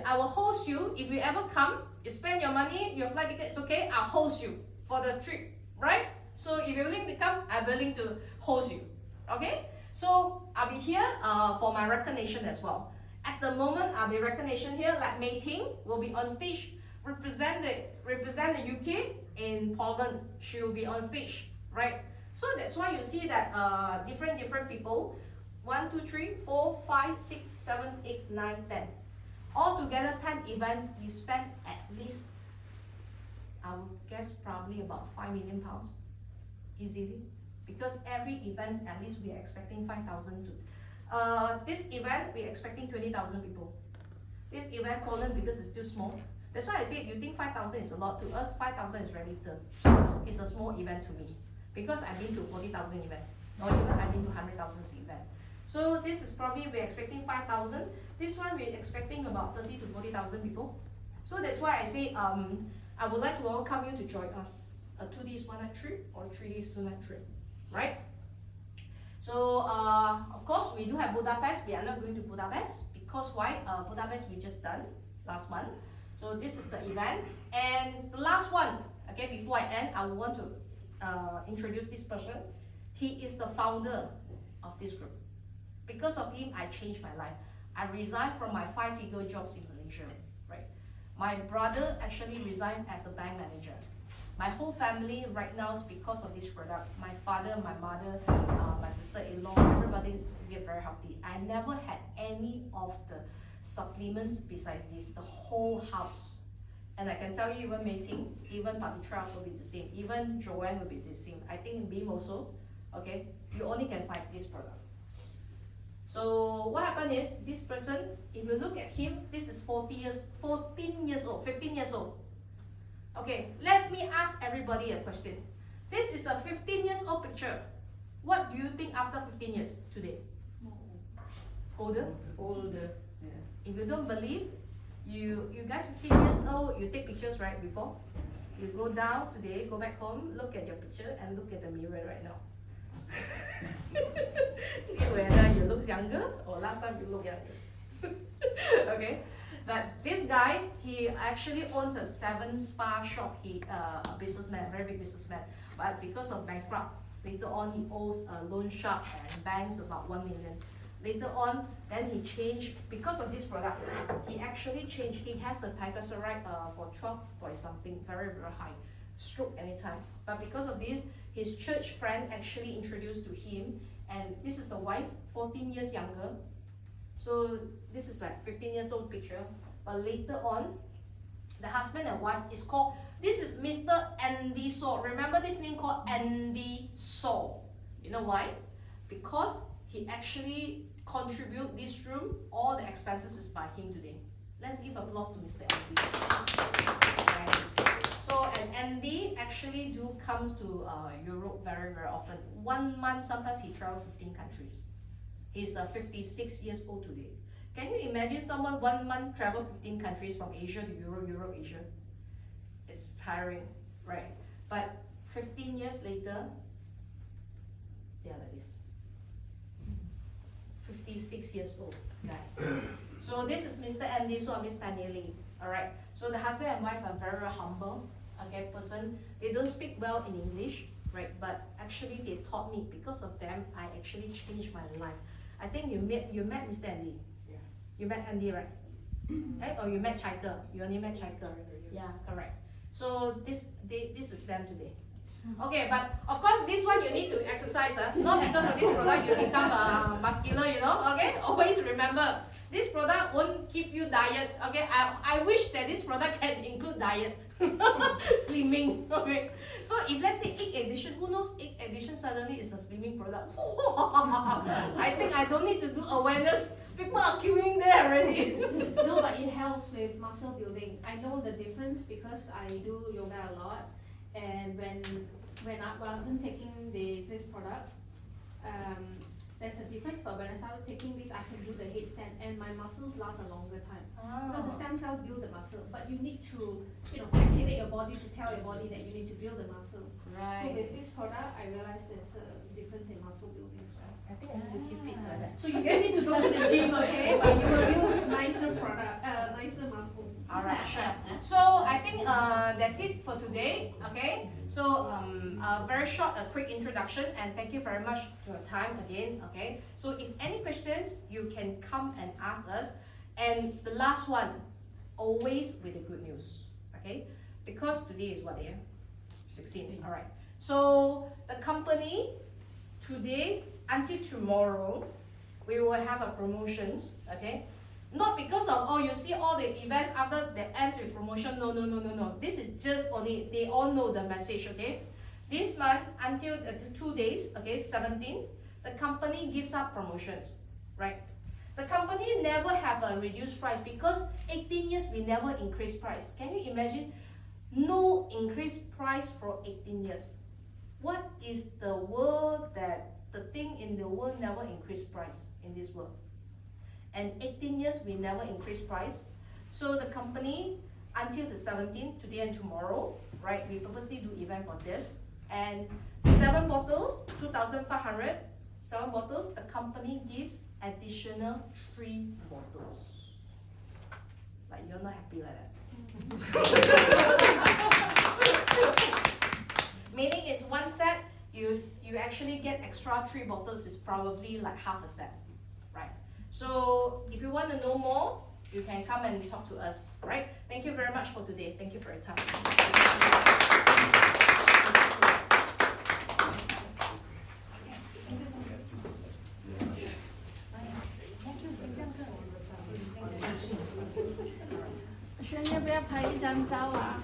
[SPEAKER 7] I will host you. If you ever come, you spend your money, your flight ticket, it's okay, I'll host you for the trip, right? So if you're willing to come, I'm willing to host you, okay? So I'll be here for my recognition as well. At the moment, I'll be recognition here, like Mei Ting will be on stage, represent the UK in Poland. She will be on stage, right? So that's why you see that different people, 1, 2, 3, 4, 5, 6, 7, 8, 9, 10. Altogether 10 events, we spend at least, I would guess probably about £5 million easily. Because every event, at least we are expecting 5,000 to. This event, we're expecting 20,000 people. This event, Poland, because it's still small. That's why I say, you think 5,000 is a lot. To us, 5,000 is very little. It's a small event to me. Because I've been to 40,000 event. Or even I've been to 100,000 event. So this is probably, we're expecting 5,000. This one, we're expecting about 30 to 40,000 people. So that's why I say, I would like to welcome you to join us. A 2 days, 1 night trip, or 3 days, 2 night trip, right? So, of course, we do have Budapest. We are not going to Budapest, because why? Budapest we just done last month. So this is the event. And the last one, okay, before I end, I want to introduce this person. He is the founder of this group. Because of him, I changed my life. I resigned from my 5-figure jobs in Malaysia, right? My brother actually resigned as a bank manager. My whole family right now is because of this product. My father, my mother, my sister-in-law, everybody is very healthy. I never had any of the supplements besides this, the whole house. And I can tell you, even Mei Ting, even Pavitra will be the same. Even Joanne will be the same. I think Beam also, okay? You only can find this product. So what happened is, this person, if you look at him, this is 14 years old, 15 years old. Okay, let me ask everybody a question. This is a 15 years old picture. What do you think after 15 years today? Older?
[SPEAKER 1] Older. Yeah.
[SPEAKER 7] If you don't believe, you guys 15 years old, you take pictures right before? You go down today, go back home, look at your picture and look at the mirror right now. See whether you look younger or last time you look younger. Okay, but this guy, he actually owns a 7 spa shop. He a businessman, very big businessman. But because of bankrupt, later on he owes a loan shark and banks about 1 million. Later on, then he changed, because of this product, he actually changed. He has a triglyceride for 12 point something, very, very high, stroke anytime. But because of this, his church friend actually introduced to him, and this is the wife, 14 years younger. So this is like 15 years old picture. But later on, the husband and wife is called, this is Mr. Andy Saul. Remember this name called Andy Saul. You know why? Because he actually contribute this room, all the expenses is by him today. Let's give applause to Mr. Andy. Right. So, and Andy actually do comes to Europe very, very often. 1 month, sometimes he travel 15 countries. He's 56 years old today. Can you imagine someone 1 month travel 15 countries from Asia to Europe, Europe, Asia? It's tiring, right? But 15 years later, they are like this. 56 years old guy. So this is Mr. Andy, so Miss Penny Lee. Alright. So the husband and wife are very, very humble, okay, person. They don't speak well in English, right? But actually they taught me. Because of them, I actually changed my life. I think you met Mr. Andy.
[SPEAKER 2] Yeah.
[SPEAKER 7] You met Andy, right? Okay? Or you met Chaika. You only met Chaika. Yeah, correct. So this is them today. Okay, but of course this one you need to exercise. Not because of this product you become muscular, you know. Okay, always remember this product won't keep you diet. Okay, I wish that this product can include diet, slimming. Okay, so if let's say egg addition, who knows egg addition suddenly is a slimming product? I think I don't need to do awareness. People are queuing there already.
[SPEAKER 4] No, but it helps. helps with muscle building. I know the difference because I do yoga a lot, and when I wasn't taking this product, there's a difference. But when I started taking this, I can do the headstand, and my muscles last a longer time. Because the stem cells build the muscle, but you need to, activate your body to tell your body that you need to build the muscle.
[SPEAKER 7] Right.
[SPEAKER 4] So with this product, I realized there's a difference in muscle building.
[SPEAKER 7] I think I need to keep fit like that.
[SPEAKER 4] So you still need to go to the gym, okay? But you will build nicer muscles.
[SPEAKER 7] Alright, sure. So I think that's it for today. Okay. So a very short, a quick introduction, and thank you very much for your time again. Okay. So if any questions, you can come and ask us. And the last one, always with the good news. Okay. Because today is what day? 16. Alright. So the company today until tomorrow, we will have a promotions. Okay. Not because of, you see all the events after the ends with promotion. No. This is just only, they all know the message, okay? This month, until 2 days, okay, 17, the company gives up promotions, right? The company never have a reduced price because 18 years we never increase price. Can you imagine? No increased price for 18 years. What is the thing in the world never increase price in this world? And 18 years we never increase price. So the company until the 17th, today and tomorrow, right? We purposely do event for this. And 7 bottles, 2,500, 7 bottles, the company gives additional 3 bottles. Like you're not happy like that. Meaning it's 1 set, you actually get extra 3 bottles, is probably like half a set, right? So if you want to know more, you can come and talk to us, right? Thank you very much for today. Thank you for your time.
[SPEAKER 4] 轩要不要拍一张照啊？